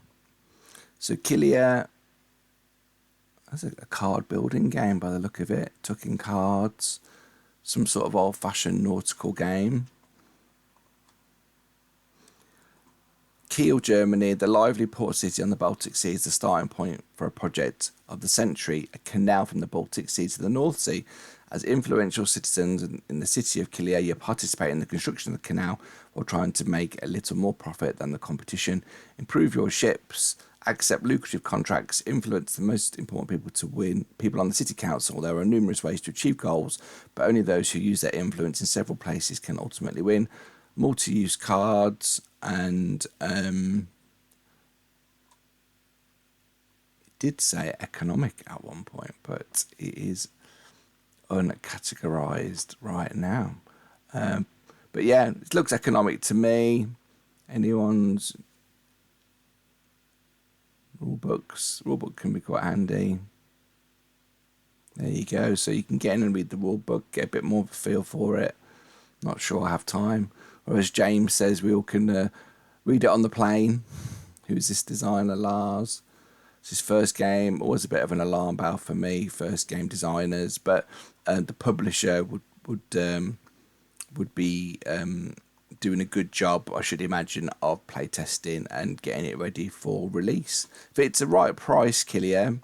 So Kilia, that's a card building game by the look of it. Tucking cards. Some sort of old-fashioned nautical game. Kiel, Germany, the lively port city on the Baltic Sea, is the starting point for a project of the century, a canal from the Baltic Sea to the North Sea. As influential citizens in the city of Kiel, you participate in the construction of the canal while trying to make a little more profit than the competition, improve your ships, accept lucrative contracts, influence the most important people to win, people on the city council. There are numerous ways to achieve goals, but only those who use their influence in several places can ultimately win. multi-use cards, and it did say economic at one point, but it is uncategorized right now. But yeah, it looks economic to me. Anyone's rulebook can be quite handy. There you go. So you can get in and read the rulebook, get a bit more of a feel for it. Not sure I have time. Or as James says, we all can read it on the plane. Who's this designer, Lars? It's his first game. Always a bit of an alarm bell for me. First game designers, but the publisher would be doing a good job, I should imagine, of playtesting and getting it ready for release. If it's the right price, Killian,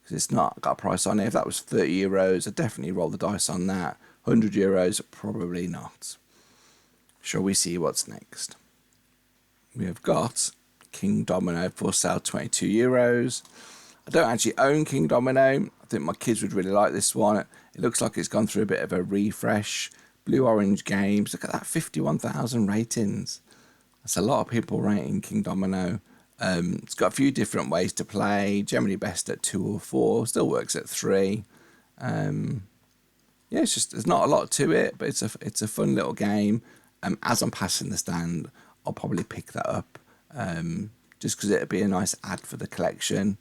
because it's not got a price on it. If that was €30, I'd definitely roll the dice on that. €100, probably not. Shall we see what's next? We have got King Domino for sale, €22. I don't actually own King Domino. I think my kids would really like this one. It looks like it's gone through a bit of a refresh. Blue Orange Games. Look at that, 51,000 ratings. That's a lot of people rating King Domino. It's got a few different ways to play. Generally best at 2 or 4. Still works at 3. Yeah, it's just there's not a lot to it, but it's a fun little game. As I'm passing the stand, I'll probably pick that up. Just because it'd be a nice add for the collection.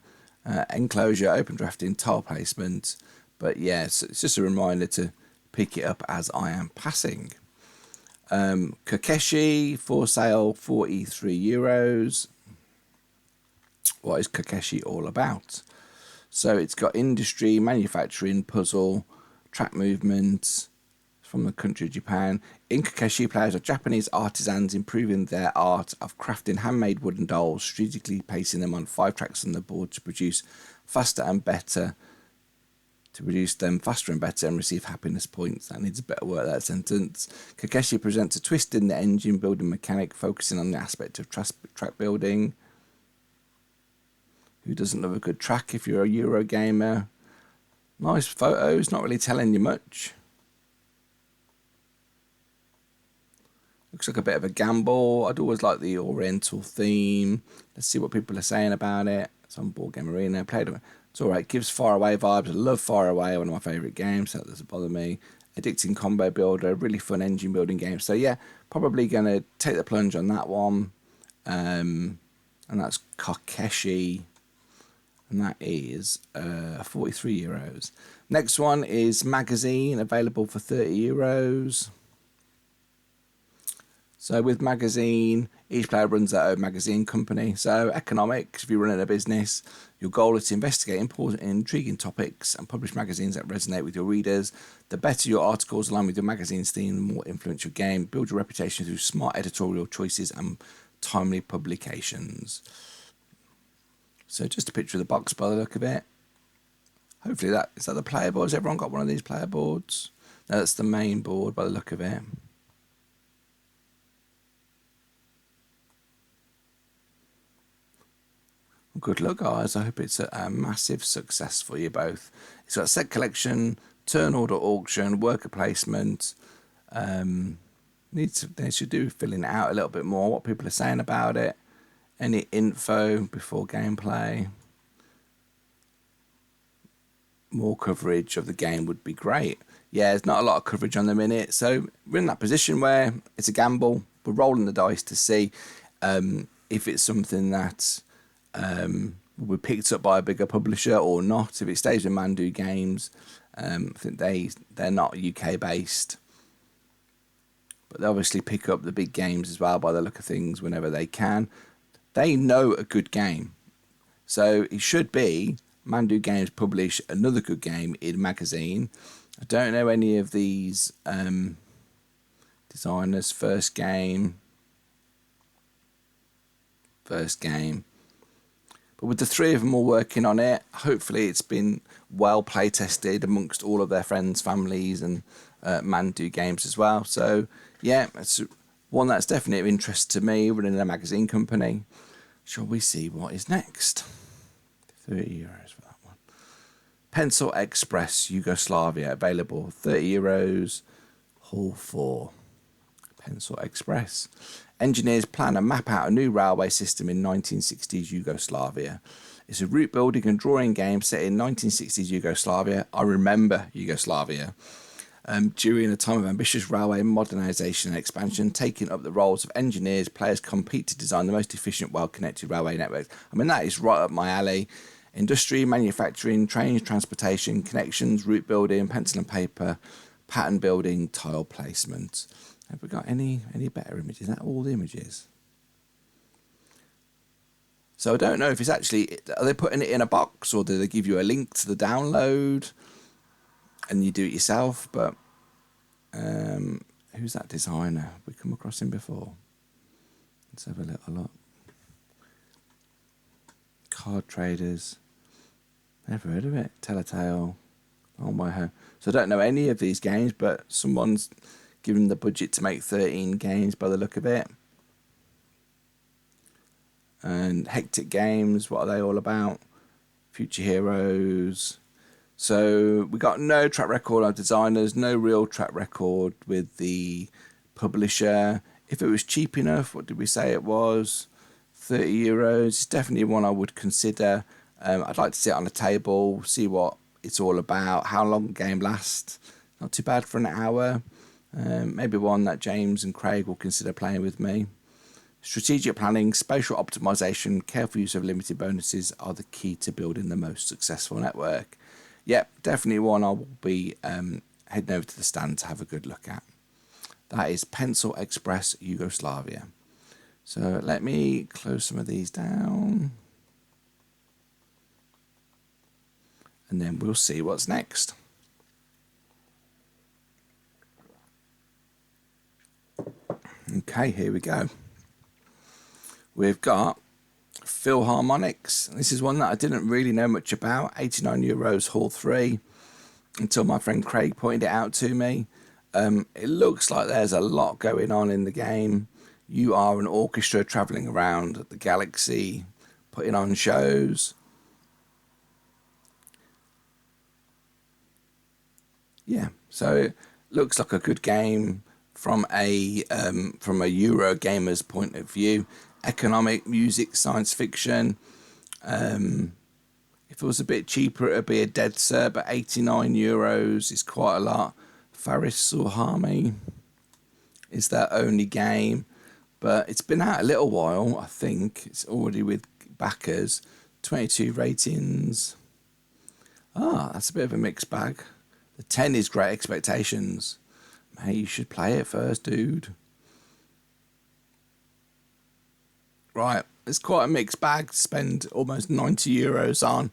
Enclosure, open drafting, tile placement. But yeah, it's just a reminder to pick it up as I am passing. Kokeshi for sale, €43. What is Kokeshi all about? So it's got industry, manufacturing, puzzle, track movement from the country of Japan. In Kokeshi, players are Japanese artisans improving their art of crafting handmade wooden dolls, strategically placing them on 5 tracks on the board to produce them faster and better and receive happiness points. That needs a bit of work, that sentence. Kokeshi presents a twist in the engine building mechanic, focusing on the aspect of track building. Who doesn't love a good track if you're a Euro gamer? Nice photos, not really telling you much. Looks like a bit of a gamble. I'd always like the Oriental theme. Let's see what people are saying about it. It's on Board Game Arena. Played it. It's alright. Gives Far Away vibes. I love Far Away, one of my favourite games, so that doesn't bother me. Addicting combo builder, really fun engine building game. So yeah, probably going to take the plunge on that one. And that's Kokeshi. And that is €43. Next one is Magazine, available for €30. So with Magazine, each player runs their own magazine company. So economics, if you're running a business, your goal is to investigate important and intriguing topics and publish magazines that resonate with your readers. The better your articles align with your magazine's theme, the more influence your game. Build your reputation through smart editorial choices and timely publications. So just a picture of the box by the look of it. Hopefully is that the player board? Has everyone got one of these player boards? No, that's the main board by the look of it. Good luck, guys. I hope it's a massive success for you both. It's got set collection, turn order auction, worker placement. They should do filling it out a little bit more. What people are saying about it. Any info before gameplay. More coverage of the game would be great. Yeah, there's not a lot of coverage on the minute. So we're in that position where it's a gamble. We're rolling the dice to see if it's something that will be picked up by a bigger publisher or not. If it stays with Mandu Games, I think they're not UK based, but they obviously pick up the big games as well by the look of things whenever they can. They know a good game, so it should be Mandu Games publish another good game in Magazine. I don't know any of these designers. First game. But with the 3 of them all working on it, hopefully it's been well play tested amongst all of their friends, families, and Mandu Games as well. So yeah, it's one that's definitely of interest to me, running a magazine company. Shall we see what is next? €30 for that one. Pencil Express Yugoslavia, available €30, Hall 4. Pencil Express. Engineers plan and map out a new railway system in 1960s Yugoslavia. It's a route building and drawing game set in 1960s Yugoslavia. I remember Yugoslavia. During a time of ambitious railway modernisation and expansion, taking up the roles of engineers, players compete to design the most efficient, well-connected railway networks. I mean, that is right up my alley. Industry, manufacturing, trains, transportation, connections, route building, pencil and paper, pattern building, tile placement. Have we got any better images? Is that all the images? So I don't know if it's actually, are they putting it in a box or do they give you a link to the download and you do it yourself? But who's that designer? Have we come across him before? Let's have a little look. Card Traders. Never heard of it. Telltale. On my home. So I don't know any of these games, but someone's given the budget to make 13 games by the look of it. And Hectic Games, what are they all about? Future Heroes. So we got no track record on designers, no real track record with the publisher. If it was cheap enough, what did we say it was? €30. It's definitely one I would consider. I'd like to sit on a table, see what it's all about, how long the game lasts. Not too bad for an hour. Maybe one that James and Craig will consider playing with me. Strategic planning, spatial optimization, careful use of limited bonuses are the key to building the most successful network. Yep, definitely one I will be heading over to the stand to have a good look at. That is Pencil Express Yugoslavia. So let me close some of these down. And then we'll see what's next. Okay, here we go. We've got Philharmonics. This is one that I didn't really know much about. €89 Hall 3 until my friend Craig pointed it out to me. It looks like there's a lot going on in the game. You are an orchestra travelling around the galaxy, putting on shows. Yeah, so it looks like a good game from a Euro gamer's point of view. Economic, music, science fiction. If it was a bit cheaper, it would be a dead cert, but €89 is quite a lot. Faris Suhami is their only game, but it's been out a little while, I think. It's already with backers. 22 ratings. That's a bit of a mixed bag. The 10 is Great Expectations. Hey, you should play it first, dude. Right, it's quite a mixed bag to spend almost €90 on.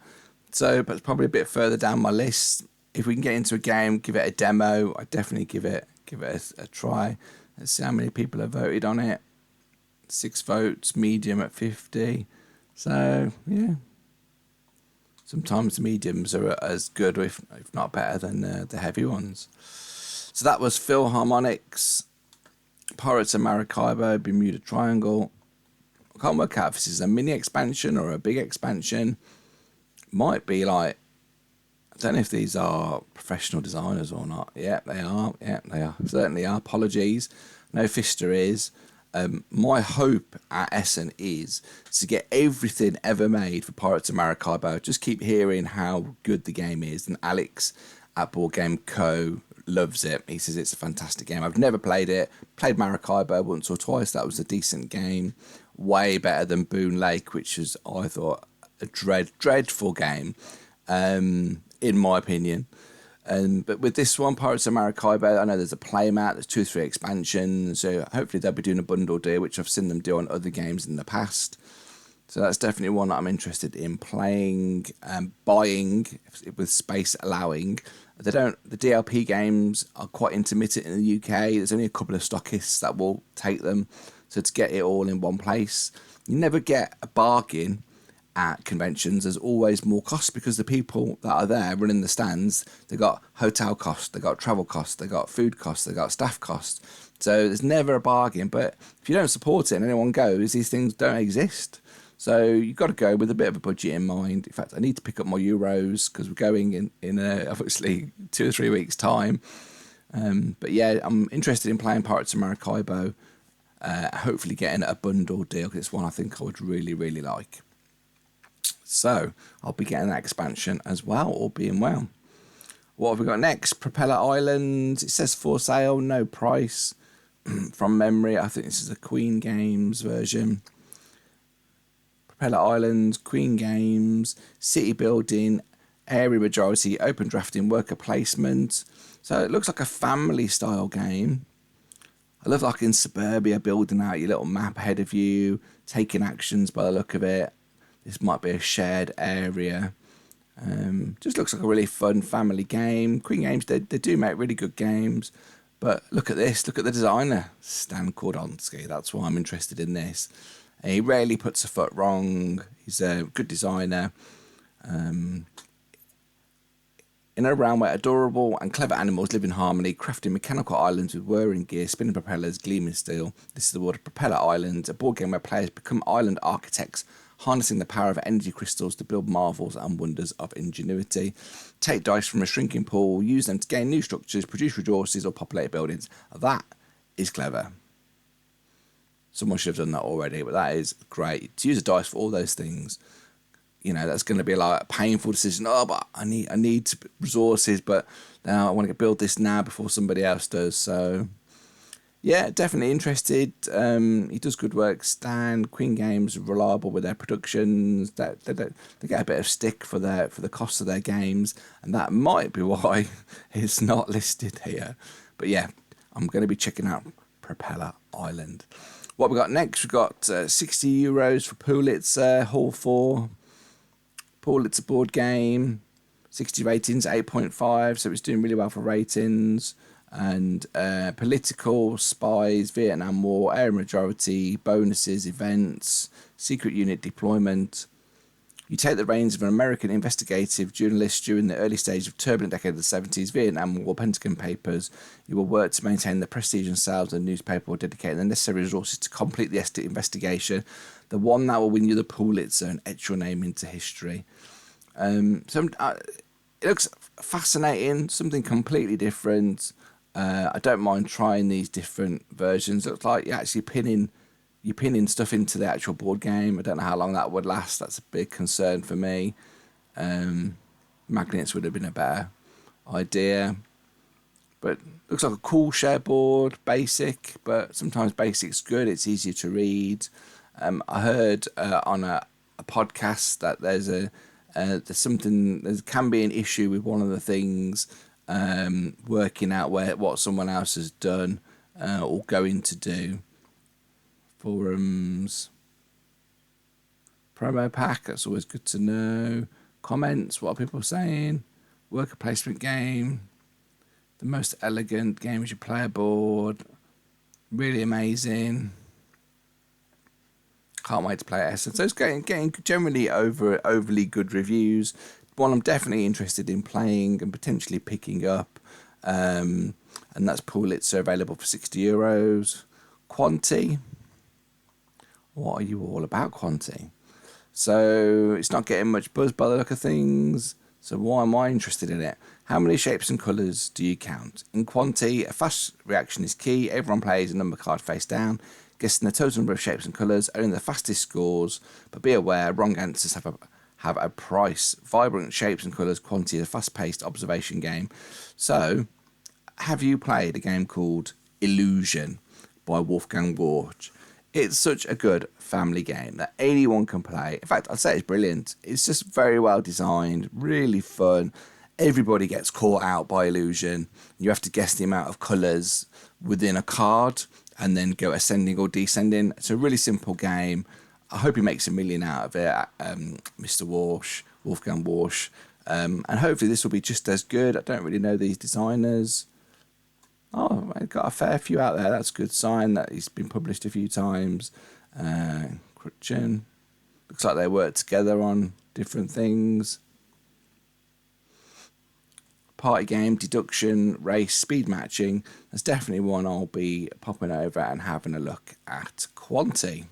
So, but it's probably a bit further down my list. If we can get into a game, give it a demo, I'd definitely give it a try. Let's see how many people have voted on it. 6 votes, medium at 50. So, yeah. Sometimes mediums are as good, or if not better, than the heavy ones. So that was Philharmonics, Pirates of Maracaibo, Bermuda Triangle. I can't work out if this is a mini expansion or a big expansion. Might be like, I don't know if these are professional designers or not. Yeah, they are. Yeah, they are. Certainly are. Apologies. No Fister is. My hope at Essen is to get everything ever made for Pirates of Maracaibo. Just keep hearing how good the game is. And Alex at Board Game Co. loves it. He says it's a fantastic game. I've never played it. Played Maracaibo once or twice. That was a decent game. Way better than Boone Lake, which is, I thought, a dreadful game, in my opinion. But with this one, Pirates of Maracaibo, I know there's a play mat, there's 2 or 3 expansions, so hopefully they'll be doing a bundle deal, which I've seen them do on other games in the past. So that's definitely one that I'm interested in playing and buying, with space allowing. The DLP games are quite intermittent in the UK. There's only a couple of stockists that will take them. So to get it all in one place, you never get a bargain at conventions. There's always more costs because the people that are there running the stands, they got hotel costs, they got travel costs, they got food costs, they got staff costs. So there's never a bargain. But if you don't support it and anyone goes, these things don't exist. So you've got to go with a bit of a budget in mind. In fact, I need to pick up my euros because we're going in obviously 2 or 3 weeks' time. But yeah, I'm interested in playing Pirates of Maracaibo. Hopefully getting a bundle deal, because it's one I think I would really, really like. So I'll be getting that expansion as well, all being well. What have we got next? Propeller Island. It says for sale, no price. From memory, I think this is a Queen Games version. Propeller Island, Queen Games, city building, area majority, open drafting, worker placement. So it looks like a family style game. I love like in suburbia, building out your little map ahead of you, taking actions by the look of it. This might be a shared area. Just looks like a really fun family game. Queen Games, they do make really good games. But look at this, look at the designer, Stan Kordonsky. That's why I'm interested in this. He rarely puts a foot wrong. He's a good designer. In a realm where adorable and clever animals live in harmony, crafting mechanical islands with whirring gear, spinning propellers, gleaming steel. This is the world of Propeller Island, a board game where players become island architects, harnessing the power of energy crystals to build marvels and wonders of ingenuity. Take dice from a shrinking pool, use them to gain new structures, produce resources, or populate buildings. That is clever. Someone should have done that already, but that is great. To use a dice for all those things, you know, that's going to be like a painful decision. Oh, but I need resources, but now I want to build this now before somebody else does. So, yeah, definitely interested. He does good work. Stan, Queen Games, reliable with their productions. They get a bit of stick for the cost of their games, and that might be why it's not listed here. But yeah, I'm going to be checking out Propeller Island. What we got next? We got €60 for Pulitzer Hall 4. It's a board game, 60 ratings, 8.5, so it's doing really well for ratings. And political, spies, Vietnam War, area majority, bonuses, events, secret unit deployment. You take the reins of an American investigative journalist during the early stage of turbulent decade of the 70s, Vietnam War, Pentagon Papers. You will work to maintain the prestige and sales of the newspaper while dedicating the necessary resources to complete the investigation. The one that will win you the Pulitzer and etch your name into history. It looks fascinating, something completely different. I don't mind trying these different versions. It looks like you're actually pinning stuff into the actual board game. I don't know how long that would last. That's a big concern for me. Magnets would have been a better idea. But looks like a cool share board, basic, but sometimes basic's good. It's easier to read. I heard on a podcast that there can be an issue with one of the things, working out what someone else has done or going to do. Forums, promo pack, that's always good to know. Comments, what are people saying? Worker placement game, the most elegant game as you play a board, really amazing. Can't wait to play Essen. So it's getting generally overly good reviews. One I'm definitely interested in playing and potentially picking up, and that's Pulitzer, available for €60. Quanti. What are you all about, Quanti? So it's not getting much buzz by the look of things. So why am I interested in it? How many shapes and colours do you count? In Quanti, a fast reaction is key. Everyone plays a number card face down, guessing the total number of shapes and colours, only the fastest scores. But be aware, wrong answers have a price. Vibrant shapes and colours, Quanti is a fast-paced observation game. So, have you played a game called Illusion by Wolfgang Warsch? It's such a good family game that anyone can play. In fact, I'd say it's brilliant. It's just very well designed, really fun. Everybody gets caught out by Illusion. You have to guess the amount of colours within a card and then go ascending or descending. It's a really simple game. I hope he makes $1 million out of it, Mr. Warsch, Wolfgang Warsch. And hopefully this will be just as good. I don't really know these designers. Oh, I got a fair few out there. That's a good sign that he's been published a few times. Crutchen. Looks like they work together on different things. Party game, deduction, race, speed matching. That's definitely one I'll be popping over and having a look at. Quanti.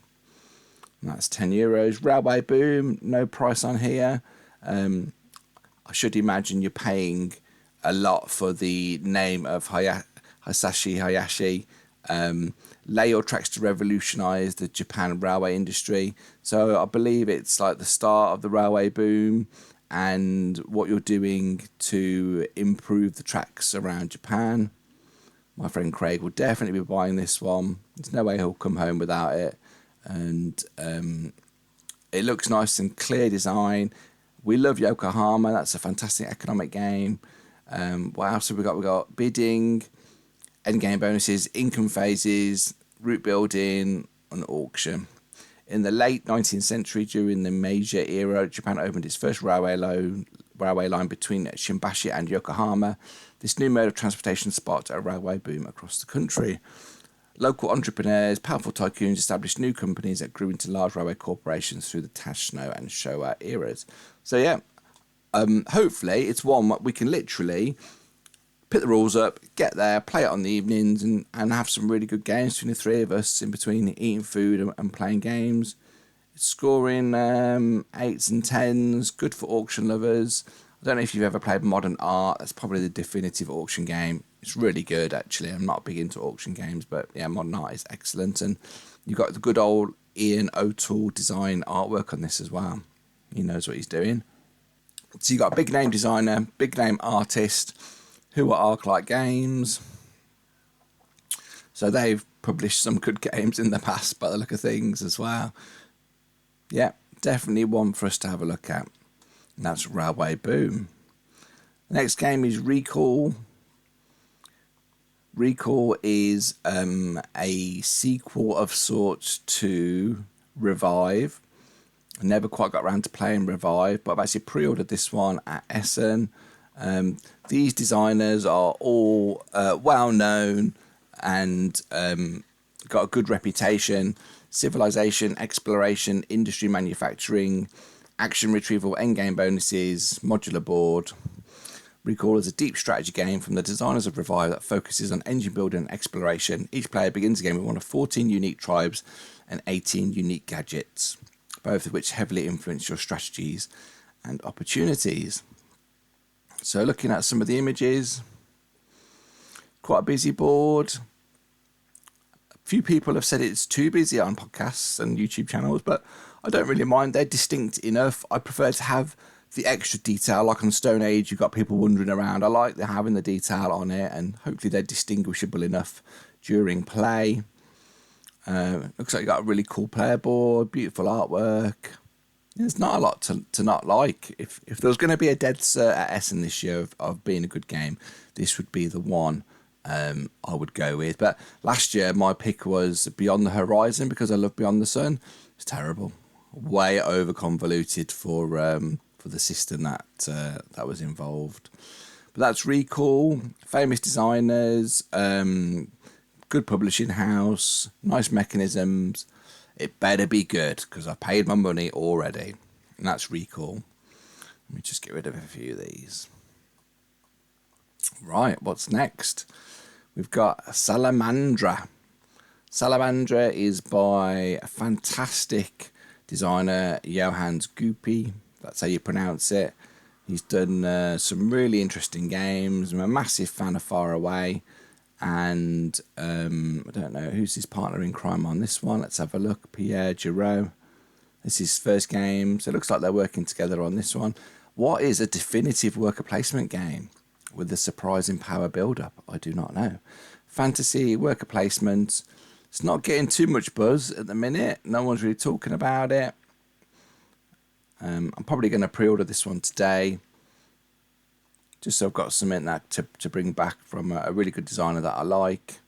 And that's €10. Railway Boom, no price on here. I should imagine you're paying a lot for the name of Hisashi Hayashi. Lay your tracks to revolutionise the Japan railway industry. So I believe it's like the start of the railway boom and what you're doing to improve the tracks around Japan. My friend Craig will definitely be buying this one. There's no way he'll come home without it. And it looks nice and clear design. We love Yokohama. That's a fantastic economic game. What else have we got? We got bidding, end game bonuses, income phases, route building, and auction. In the late 19th century, during the Meiji era, Japan opened its first railway line between Shimbashi and Yokohama. This new mode of transportation sparked a railway boom across the country. Local entrepreneurs, powerful tycoons established new companies that grew into large railway corporations through the Tashino and Showa eras. So yeah, hopefully it's one that we can literally pick the rules up, get there, play it on the evenings, and have some really good games between the three of us in between eating food and playing games. It's scoring 8s and 10s, good for auction lovers. I don't know if you've ever played Modern Art. That's probably the definitive auction game. It's really good, actually. I'm not big into auction games, but yeah, Modern Art is excellent. And you've got the good old Ian O'Toole design artwork on this as well. He knows what he's doing. So you've got a big name designer, big name artist, who are Arclight Games. So they've published some good games in the past by the look of things as well. Yeah, definitely one for us to have a look at. And that's Railway Boom. The next game is Recall. Recall is a sequel of sorts to Revive. I never quite got around to playing Revive, but I've actually pre-ordered this one at Essen. These designers are all well known and got a good reputation. Civilization, exploration, industry manufacturing, action retrieval, endgame bonuses, modular board. Recall is a deep strategy game from the designers of Revive that focuses on engine building and exploration. Each player begins the game with one of 14 unique tribes and 18 unique gadgets, both of which heavily influence your strategies and opportunities. So looking at some of the images, quite a busy board. A few people have said it's too busy on podcasts and YouTube channels, but I don't really mind. They're distinct enough. I prefer to have the extra detail, like on Stone Age, you've got people wandering around. I like having the detail on it, and hopefully they're distinguishable enough during play. Looks like you got a really cool player board, beautiful artwork. There's not a lot to not like. If there was going to be a dead cert at Essen this year of being a good game, this would be the one I would go with. But last year my pick was Beyond the Horizon because I love Beyond the Sun. It's terrible, way over convoluted for the system that was involved. But that's Recall, famous designers, good publishing house, nice mechanisms. It better be good because I paid my money already. And that's Recall. Let me just get rid of a few of these. Right, what's next? We've got Salamandra. Salamandra is by a fantastic designer, Johannes Gupi. That's how you pronounce it. He's done some really interesting games. I'm a massive fan of Far Away. And I don't know who's his partner in crime on this one. Let's have a look. Pierre Giraud. This is his first game, so it looks like they're working together on this one. What is a definitive worker placement game with a surprising power build-up? I do not know. Fantasy worker placement. It's not getting too much buzz at the minute. No one's really talking about it. I'm probably going to pre-order this one today, just so I've got something that to bring back from a really good designer that I like.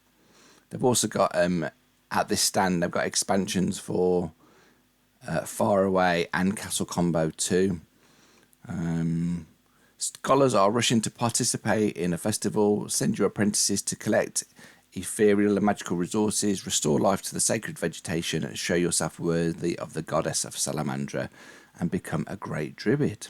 They've also got, at this stand, they've got expansions for Far Away and Castle Combo 2. Scholars are rushing to participate in a festival. Send your apprentices to collect ethereal and magical resources, restore life to the sacred vegetation, and show yourself worthy of the goddess of Salamandra, and become a great druid.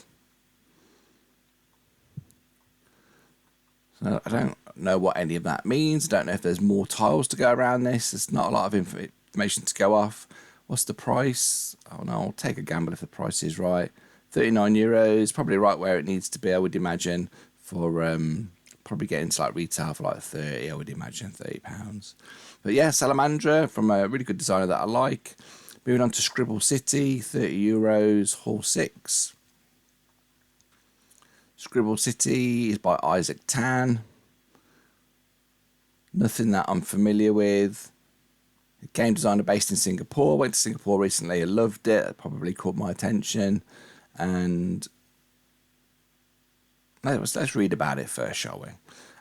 So I don't know what any of that means. I don't know if there's more tiles to go around this. There's not a lot of information to go off. What's the price? Oh no, I'll take a gamble if the price is right. €39, probably right where it needs to be, I would imagine, for probably get into like retail for like 30, I would imagine, £30. But yeah, Salamandra from a really good designer that I like. Moving on to Scribble City, €30, Hall 6. Scribble City is by Isaac Tan. Nothing that I'm familiar with. A game designer based in Singapore. Went to Singapore recently. I loved it. It probably caught my attention. And let's read about it first, shall we?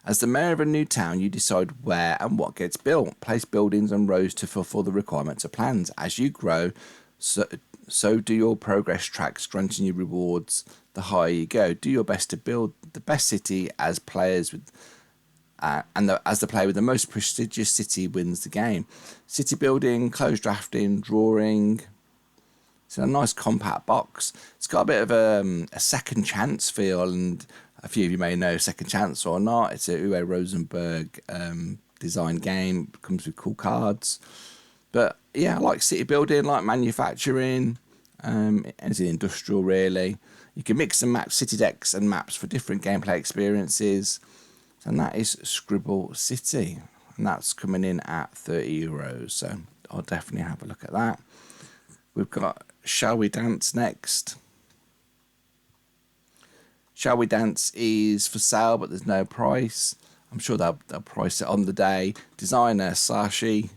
As the mayor of a new town, you decide where and what gets built. Place buildings and roads to fulfill the requirements of plans. As you grow, so do your progress tracks, granting you rewards the higher you go. Do your best to build the best city as players with. As the player with the most prestigious city wins the game. City building, close drafting, drawing. It's a nice compact box. It's got a bit of a second chance feel, and a few of you may know Second Chance or not. It's a Uwe Rosenberg design game. It comes with cool cards. But yeah, I like city building, like manufacturing. It's industrial, really. You can mix and match city decks and maps for different gameplay experiences. And that is Scribble City. And that's coming in at €30. So I'll definitely have a look at that. We've got Shall We Dance next. Shall We Dance is for sale, but there's no price. I'm sure they'll price it on the day. Designer Sashi.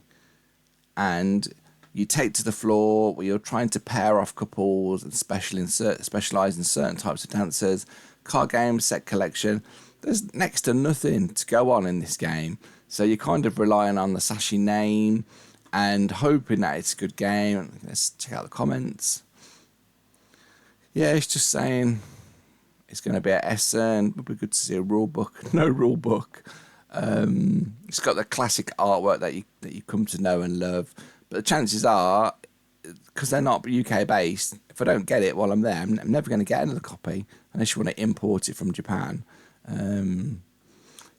And you take to the floor where you're trying to pair off couples and specialise in certain types of dancers. Card game, set collection. There's next to nothing to go on in this game. So you're kind of relying on the Sashi name and hoping that it's a good game. Let's check out the comments. Yeah, it's just saying it's going to be at Essen. It would be good to see a rule book. No rule book. It's got the classic artwork that you come to know and love. But the chances are, because they're not UK based, if I don't get it while I'm there, I'm never going to get another copy unless you want to import it from Japan.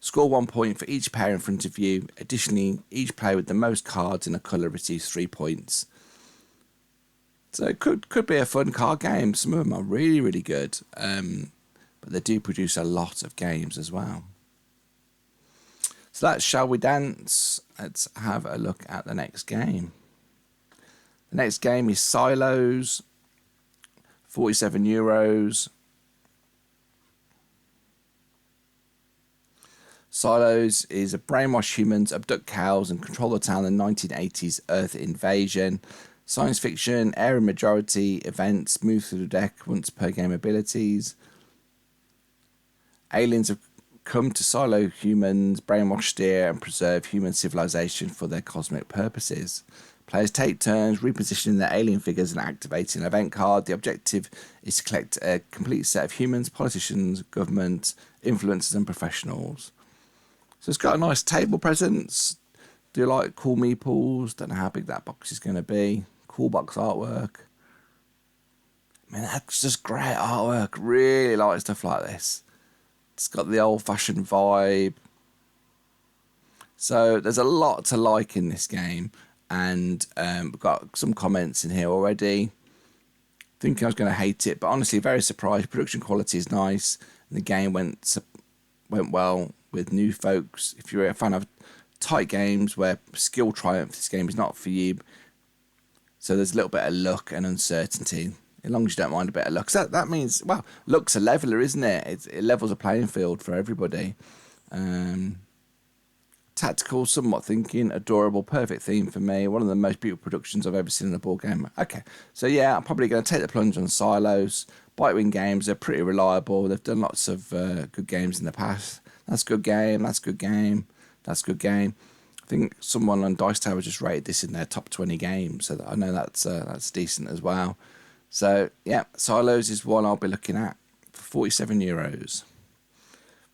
Score 1 point for each pair in front of you. Additionally, each player with the most cards in a colour receives 3 points. So it could be a fun card game. Some of them are really, really good. But they do produce a lot of games as well. So that's Shall We Dance. Let's have a look at the next game. The next game is Silos, €47. Silos is a brainwash humans, abduct cows and control the town in the 1980s Earth invasion. Science fiction, area majority, events, move through the deck once per game abilities. Aliens have come to silo humans, brainwash, steer and preserve human civilization for their cosmic purposes. Players take turns repositioning their alien figures and activating an event card. The objective is to collect a complete set of humans, politicians, government, influencers and professionals. So it's got a nice table presence. Do you like cool meeples? Don't know how big that box is going to be. Cool box artwork. I mean, that's just great artwork. Really like stuff like this. It's got the old-fashioned vibe. So there's a lot to like in this game. And we've got some comments in here already. Thinking I was going to hate it, but honestly, very surprised. Production quality is nice. And the game went well with new folks. If you're a fan of tight games where skill triumphs, this game is not for you. So there's a little bit of luck and uncertainty. As long as you don't mind a bit of luck. So that means, well, luck's a leveler, isn't it? It levels a playing field for everybody. Tactical, somewhat thinking, adorable, perfect theme for me. One of the most beautiful productions I've ever seen in a board game. Okay, so yeah, I'm probably going to take the plunge on Silos. Bite-wing games, they're pretty reliable. They've done lots of good games in the past. That's a good game, that's a good game, that's a good game. I think someone on Dice Tower just rated this in their top 20 games, so I know that's decent as well. So yeah, Silos is one I'll be looking at for €47.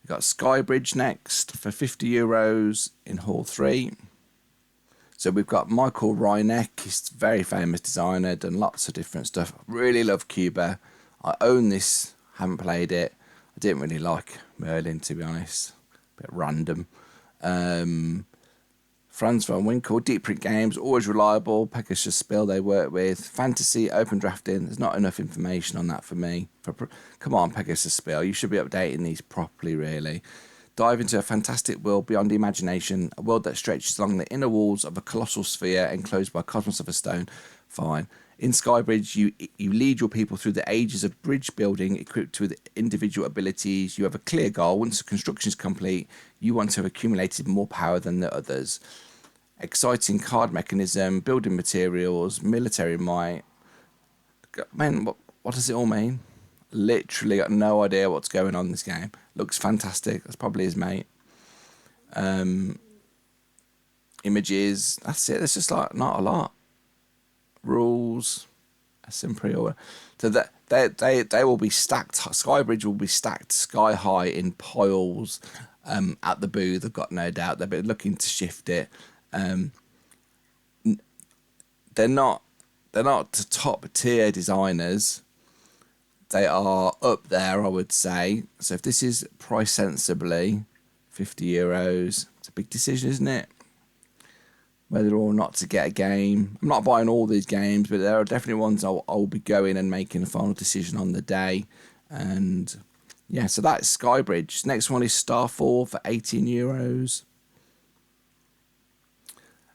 We've got Skybridge next for €50 in Hall 3. So we've got Michael Reinecke. He's a very famous designer, done lots of different stuff. Really love Cuba. I own this, haven't played it. I didn't really like Merlin, to be honest. A bit random. Franz van Winkle, Deep Print Games, always reliable. Pegasus Spiel they work with. Fantasy, open drafting. There's not enough information on that for me. Come on, Pegasus Spiel. You should be updating these properly, really. Dive into a fantastic world beyond imagination, a world that stretches along the inner walls of a colossal sphere enclosed by cosmos of a stone. Fine. In Skybridge, you lead your people through the ages of bridge building, equipped with individual abilities. You have a clear goal. Once the construction is complete, you want to have accumulated more power than the others. Exciting card mechanism, building materials, military might. Man, what does it all mean? Literally got no idea what's going on in this game. Looks fantastic. That's probably his mate. Images. That's it. There's just like not a lot. Rules. Essen Spiel. So that they will be stacked. Skybridge will be stacked sky high in piles at the booth. I've got no doubt. They've been looking to shift it. They're not the top tier designers. They are up there, I would say. So if this is priced sensibly, €50, it's a big decision, isn't it? Whether or not to get a game. I'm not buying all these games, but there are definitely ones I'll be going and making a final decision on the day. And yeah, so that's Skybridge. Next one is Starfall for €18.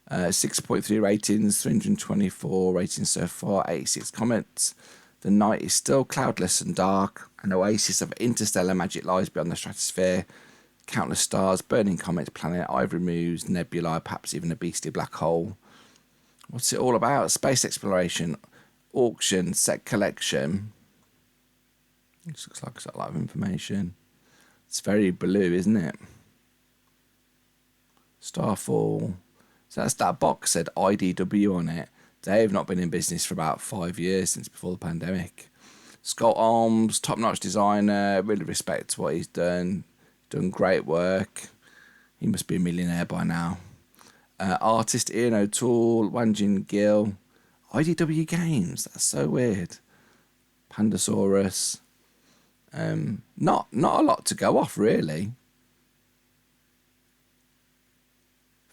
6.3 ratings, 324 ratings so far, 86 comments. The night is still cloudless and dark. An oasis of interstellar magic lies beyond the stratosphere. Countless stars, burning comets, planet, ivory moons, nebulae, perhaps even a beastly black hole. What's it all about? Space exploration, auction, set collection. This looks like it's got a lot of information. It's very blue, isn't it? Starfall. So that's that box said IDW on it. They've not been in business for about 5 years, since before the pandemic. Scott Arms, top-notch designer. Really respect what he's done. Done great work. He must be a millionaire by now. Artist Ian O'Toole, Wanjin Gill. IDW Games. That's so weird. Pandasaurus. Not a lot to go off, really.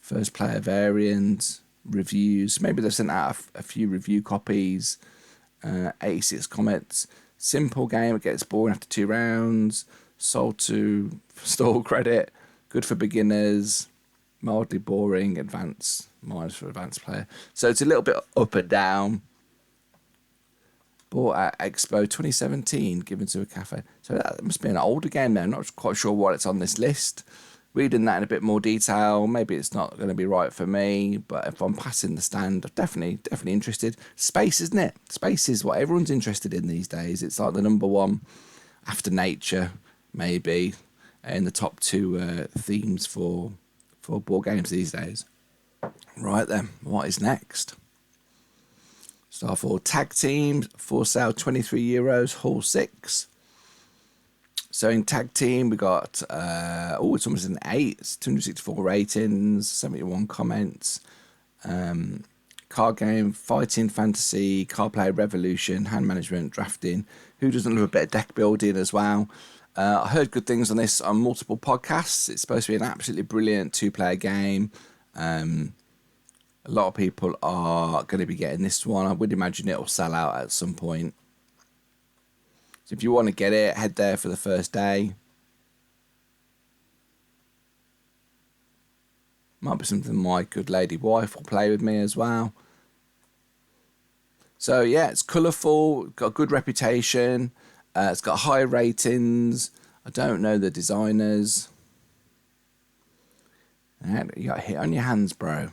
First player variant. Reviews. Maybe they've sent out a few review copies. 86 comments. Simple game. It gets boring after 2 rounds. Sold to stall credit. Good for beginners. Mildly boring. Advanced. Minus for advanced player. So it's a little bit up and down. Bought at Expo 2017. Given to a cafe. So that must be an older game now. I'm not quite sure why it's on this list. Reading that in a bit more detail, maybe it's not going to be right for me, but if I'm passing the stand, I'm definitely interested. Space, isn't it? Space is what everyone's interested in these days. It's like the number one after nature, maybe, in the top 2 themes for board games these days. Right then, what is next? Starfall Tag Teams, for sale €23, Hall 6. So in tag team, we got, it's almost an 8. It's 264 ratings, 71 comments. Card game, fighting, fantasy, card play, revolution, hand management, drafting. Who doesn't love a bit of deck building as well? I heard good things on this on multiple podcasts. It's supposed to be an absolutely brilliant 2-player game. A lot of people are going to be getting this one. I would imagine it will sell out at some point. So if you want to get it, head there for the first day. Might be something my good lady wife will play with me as well. So yeah, it's colourful, got a good reputation. It's got high ratings. I don't know the designers. You got hit on your hands, bro.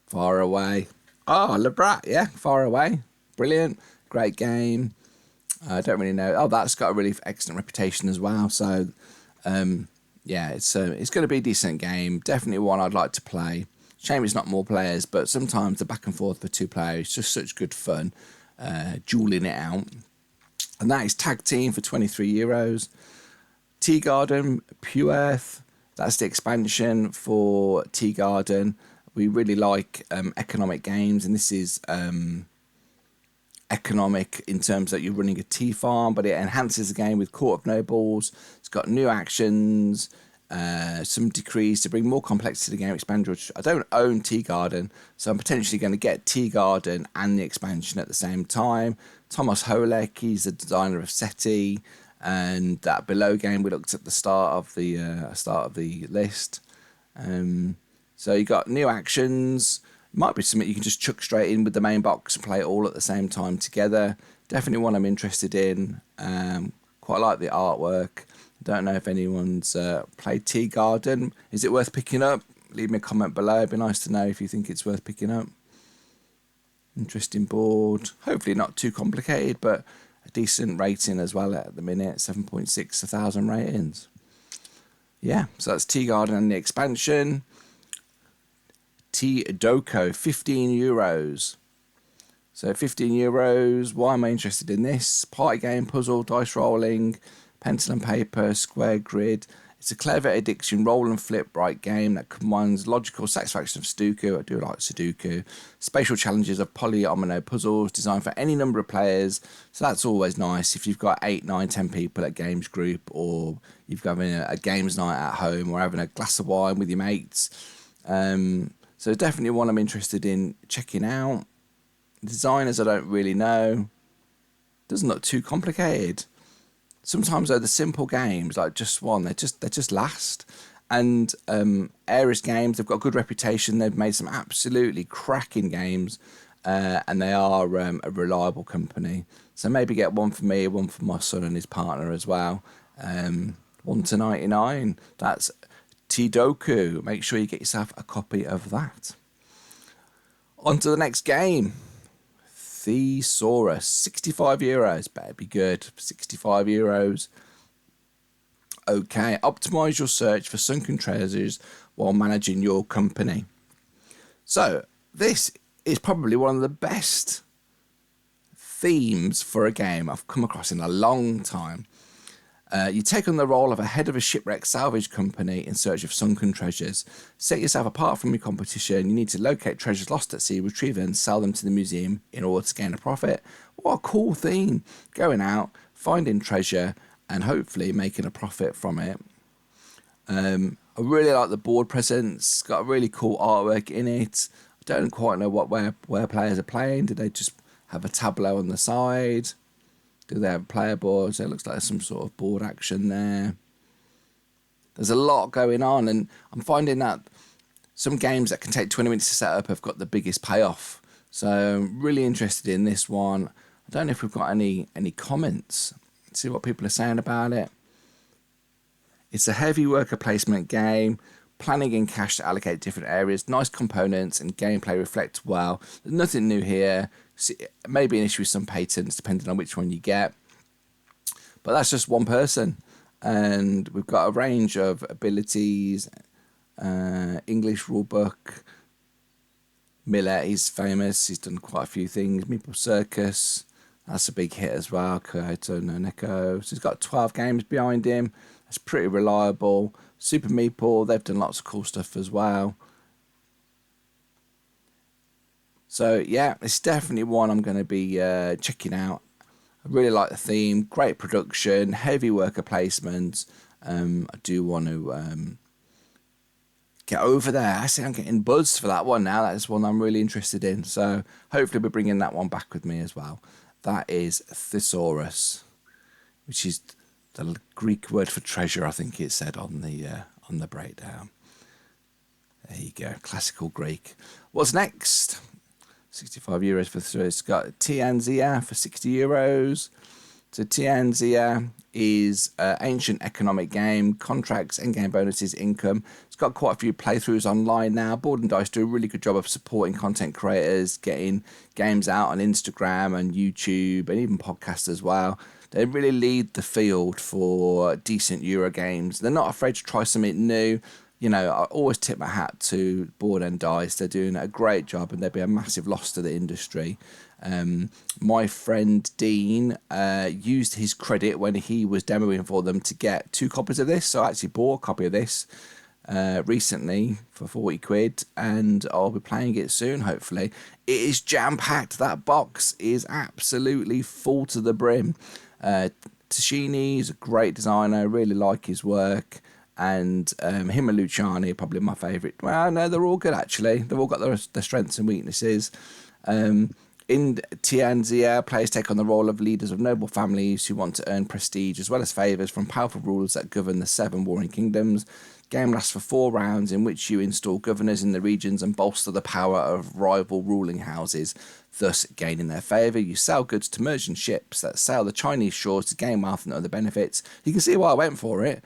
Far Away. Oh, Labrat, yeah, Far Away. Brilliant. Great game. I don't really know. Oh, that's got a really excellent reputation as well. So, yeah, it's going to be a decent game. Definitely one I'd like to play. Shame it's not more players, but sometimes the back and forth for 2 players is just such good fun, dueling it out. And that is Tag Team for €23. Tea Garden, Pure Earth. That's the expansion for Tea Garden. We really like economic games, and this is economic in terms that you're running a tea farm, but it enhances the game with Court of Nobles. It's got new actions, some decrees to bring more complexity to the game. Expand. I don't own Tea Garden, so I'm potentially going to get Tea Garden and the expansion at the same time. Thomas Holek, he's the designer of SETI. and that below game we looked at the start of the list. So you got new actions. Might be something you can just chuck straight in with the main box and play it all at the same time together. Definitely one I'm interested in. Quite like the artwork. Don't know if anyone's played Tea Garden. Is it worth picking up? Leave me a comment below. It'd be nice to know if you think it's worth picking up. Interesting board. Hopefully not too complicated, but a decent rating as well at the minute. 7.6 1,000 ratings. Yeah, so that's Tea Garden and the expansion. Tea Doko, €15. So €15. Why am I interested in this? Party game, puzzle, dice rolling, pencil and paper, square grid. It's a clever addiction roll and flip bright game that combines logical satisfaction of Sudoku. I do like Sudoku. Spatial challenges of polyomino puzzles designed for any number of players. So that's always nice if you've got 8, 9, 10 people at games group, or you've got a games night at home, or having a glass of wine with your mates. So definitely one I'm interested in checking out. Designers I don't really know. Doesn't look too complicated. Sometimes though the simple games, like just one, they just last. And Ares Games, they've got a good reputation. They've made some absolutely cracking games, and they are a reliable company. So maybe get one for me, one for my son and his partner as well. 1 to 99. That's Tidoku. Make sure you get yourself a copy of that. On to the next game. Thesaurus, €65. Better be good. €65. Okay, optimize your search for sunken treasures while managing your company. So this is probably one of the best themes for a game I've come across in a long time. You take on the role of a head of a shipwreck salvage company in search of sunken treasures. Set yourself apart from your competition. You need to locate treasures lost at sea, retrieve them, and sell them to the museum in order to gain a profit. What a cool theme. Going out, finding treasure, and hopefully making a profit from it. I really like the board presence. It's got a really cool artwork in it. I don't quite know where players are playing. Do they just have a tableau on the side? Do they have player boards? It looks like there's some sort of board action there. There's a lot going on, and I'm finding that some games that can take 20 minutes to set up have got the biggest payoff. So I'm really interested in this one. I don't know if we've got any comments. Let's see what people are saying about it. It's a heavy worker placement game. Planning and cash to allocate different areas. Nice components and gameplay reflect well. There's nothing new here. Maybe an issue with some patents depending on which one you get. But that's just one person. And we've got a range of abilities. English rulebook. Miller, he's famous. He's done quite a few things. Meeple Circus. That's a big hit as well. Kyoto no Neko. So he's got 12 games behind him. That's pretty reliable. Super Meeple, they've done lots of cool stuff as well. So yeah, it's definitely one I'm going to be checking out. I really like the theme, great production, heavy worker placement. I do want to get over there. I see I'm getting buzzed for that one now. That's one I'm really interested in. So hopefully we're bringing that one back with me as well. That is Thesaurus, which is the Greek word for treasure, I think it said on the breakdown. There you go, classical Greek. What's next? €65 for Thesaurus. It's got Tianzia for €60. So Tianzia is an ancient economic game, contracts, endgame bonuses, income. It's got quite a few playthroughs online now. Board and Dice do a really good job of supporting content creators, getting games out on Instagram and YouTube and even podcasts as well. They really lead the field for decent Euro games. They're not afraid to try something new. You know, I always tip my hat to Board and Dice. They're doing a great job, and they'd be a massive loss to the industry. My friend Dean used his credit when he was demoing for them to get 2 copies of this. So I actually bought a copy of this recently for 40 quid, and I'll be playing it soon, hopefully. It is jam-packed. That box is absolutely full to the brim. Tashini is a great designer, really like his work, and him and Luciani are probably my favourite. Well, no, they're all good actually. They've all got their strengths and weaknesses. In Tianxia, players take on the role of leaders of noble families who want to earn prestige as well as favours from powerful rulers that govern the 7 warring kingdoms. Game lasts for 4 rounds in which you install governors in the regions and bolster the power of rival ruling houses, thus gaining their favour. You sell goods to merchant ships that sail the Chinese shores to gain wealth and other benefits. You can see why I went for it.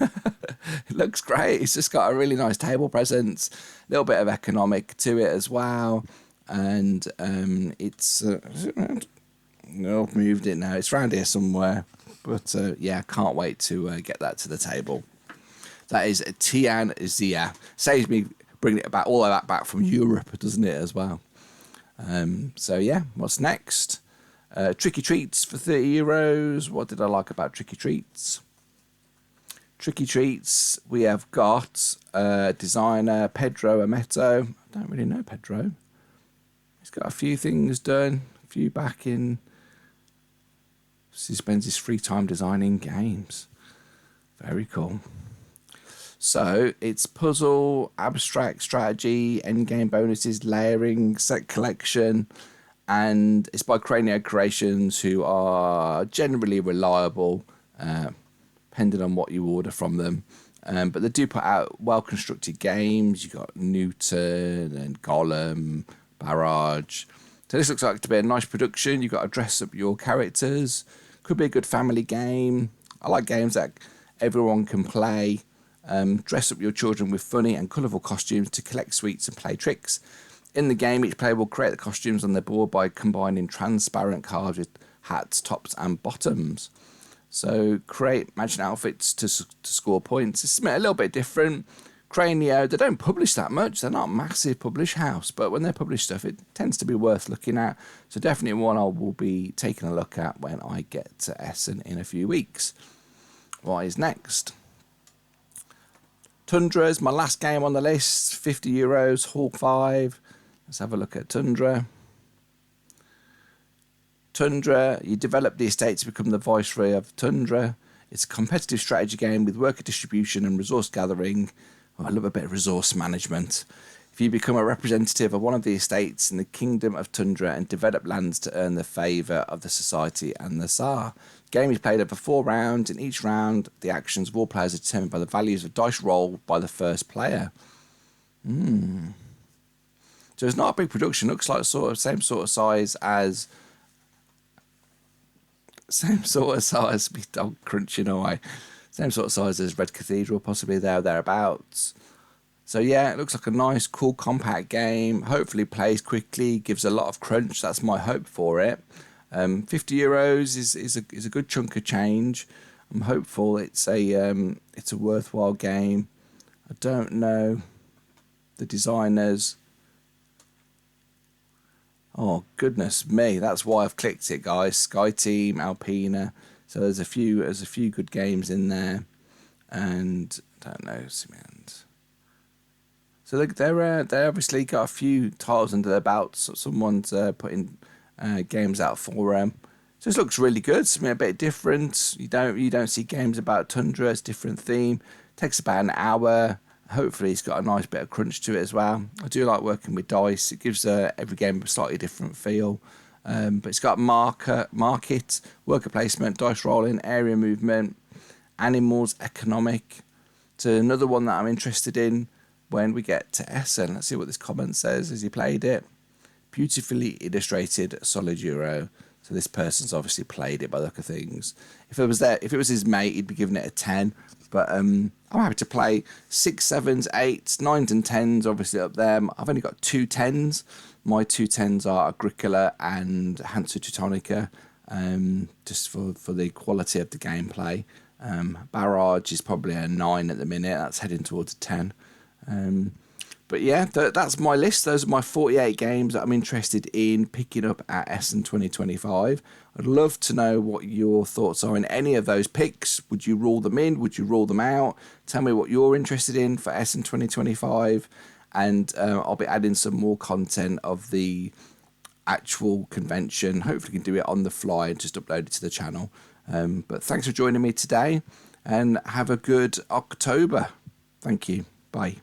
It looks great. It's just got a really nice table presence, a little bit of economic to it as well. And it's I've moved it now. It's around here somewhere, but yeah, can't wait to get that to the table. That is Tianxia. Saves me bringing it back all of that back from Europe, doesn't it, as well? So yeah, what's next? Tricky Treats for €30. What did I like about Tricky Treats? Tricky Treats, we have got designer Pedro Ameto. I don't really know Pedro. He's got a few things done, a few back in. He spends his free time designing games. Very cool. So it's puzzle, abstract strategy, endgame bonuses, layering, set collection, and it's by Cranio Creations, who are generally reliable, depending on what you order from them. But they do put out well-constructed games. You've got Newton and Gollum, Barrage. So this looks like to be a nice production. You've got to dress up your characters. Could be a good family game. I like games that everyone can play. Dress up your children with funny and colourful costumes to collect sweets and play tricks. In the game, each player will create the costumes on their board by combining transparent cards with hats, tops and bottoms. So create matching outfits to score points. It's a little bit different. Cranio, they don't publish that much. They're not a massive publish house, but when they publish stuff, it tends to be worth looking at. So definitely one I will be taking a look at when I get to Essen in a few weeks. What is next? Tundra is my last game on the list. €50, Hawk 5. Let's have a look at Tundra. Tundra, you develop the estate to become the viceroy of Tundra. It's a competitive strategy game with worker distribution and resource gathering. Oh, I love a bit of resource management. If you become a representative of one of the estates in the Kingdom of Tundra and develop lands to earn the favour of the society and the Tsar. The game is played over 4 rounds. In each round, the actions of all players are determined by the values of dice rolled by the first player. So it's not a big production. Looks like same sort of size as... me dog crunching away. Same sort of size as Red Cathedral, possibly thereabouts. So yeah, it looks like a nice, cool, compact game. Hopefully plays quickly, gives a lot of crunch. That's my hope for it. €50 is a good chunk of change. I'm hopeful it's a worthwhile game. I don't know the designers. Oh goodness me, that's why I've clicked it, guys. Sky Team, Alpina. So there's a few good games in there, and I don't know, Cement. So they obviously got a few titles under their belts. So someone's putting games out for them. So this looks really good. Something a bit different. You don't see games about Tundra. It's a different theme. Takes about an hour. Hopefully it's got a nice bit of crunch to it as well. I do like working with dice. It gives every game a slightly different feel. But it's got market, worker placement, dice rolling, area movement, animals, economic. So another one that I'm interested in when we get to Essen. Let's see what this comment says as he played it. Beautifully illustrated solid Euro. So this person's obviously played it by the look of things. If it was his mate, he'd be giving it a 10. But I'm happy to play 6s, 7s, 8s, 9s and 10s obviously up there. I've only got 2 10s. My 2 10s are Agricola and Hansa Teutonica, just for the quality of the gameplay. Barrage is probably a 9 at the minute. That's heading towards a 10. But yeah, that's my list. Those are my 48 games that I'm interested in picking up at Essen 2025. I'd love to know what your thoughts are in any of those picks. Would you rule them in? Would you rule them out? Tell me what you're interested in for Essen 2025. And I'll be adding some more content of the actual convention. Hopefully we can do it on the fly and just upload it to the channel. But thanks for joining me today and have a good October. Thank you. Bye.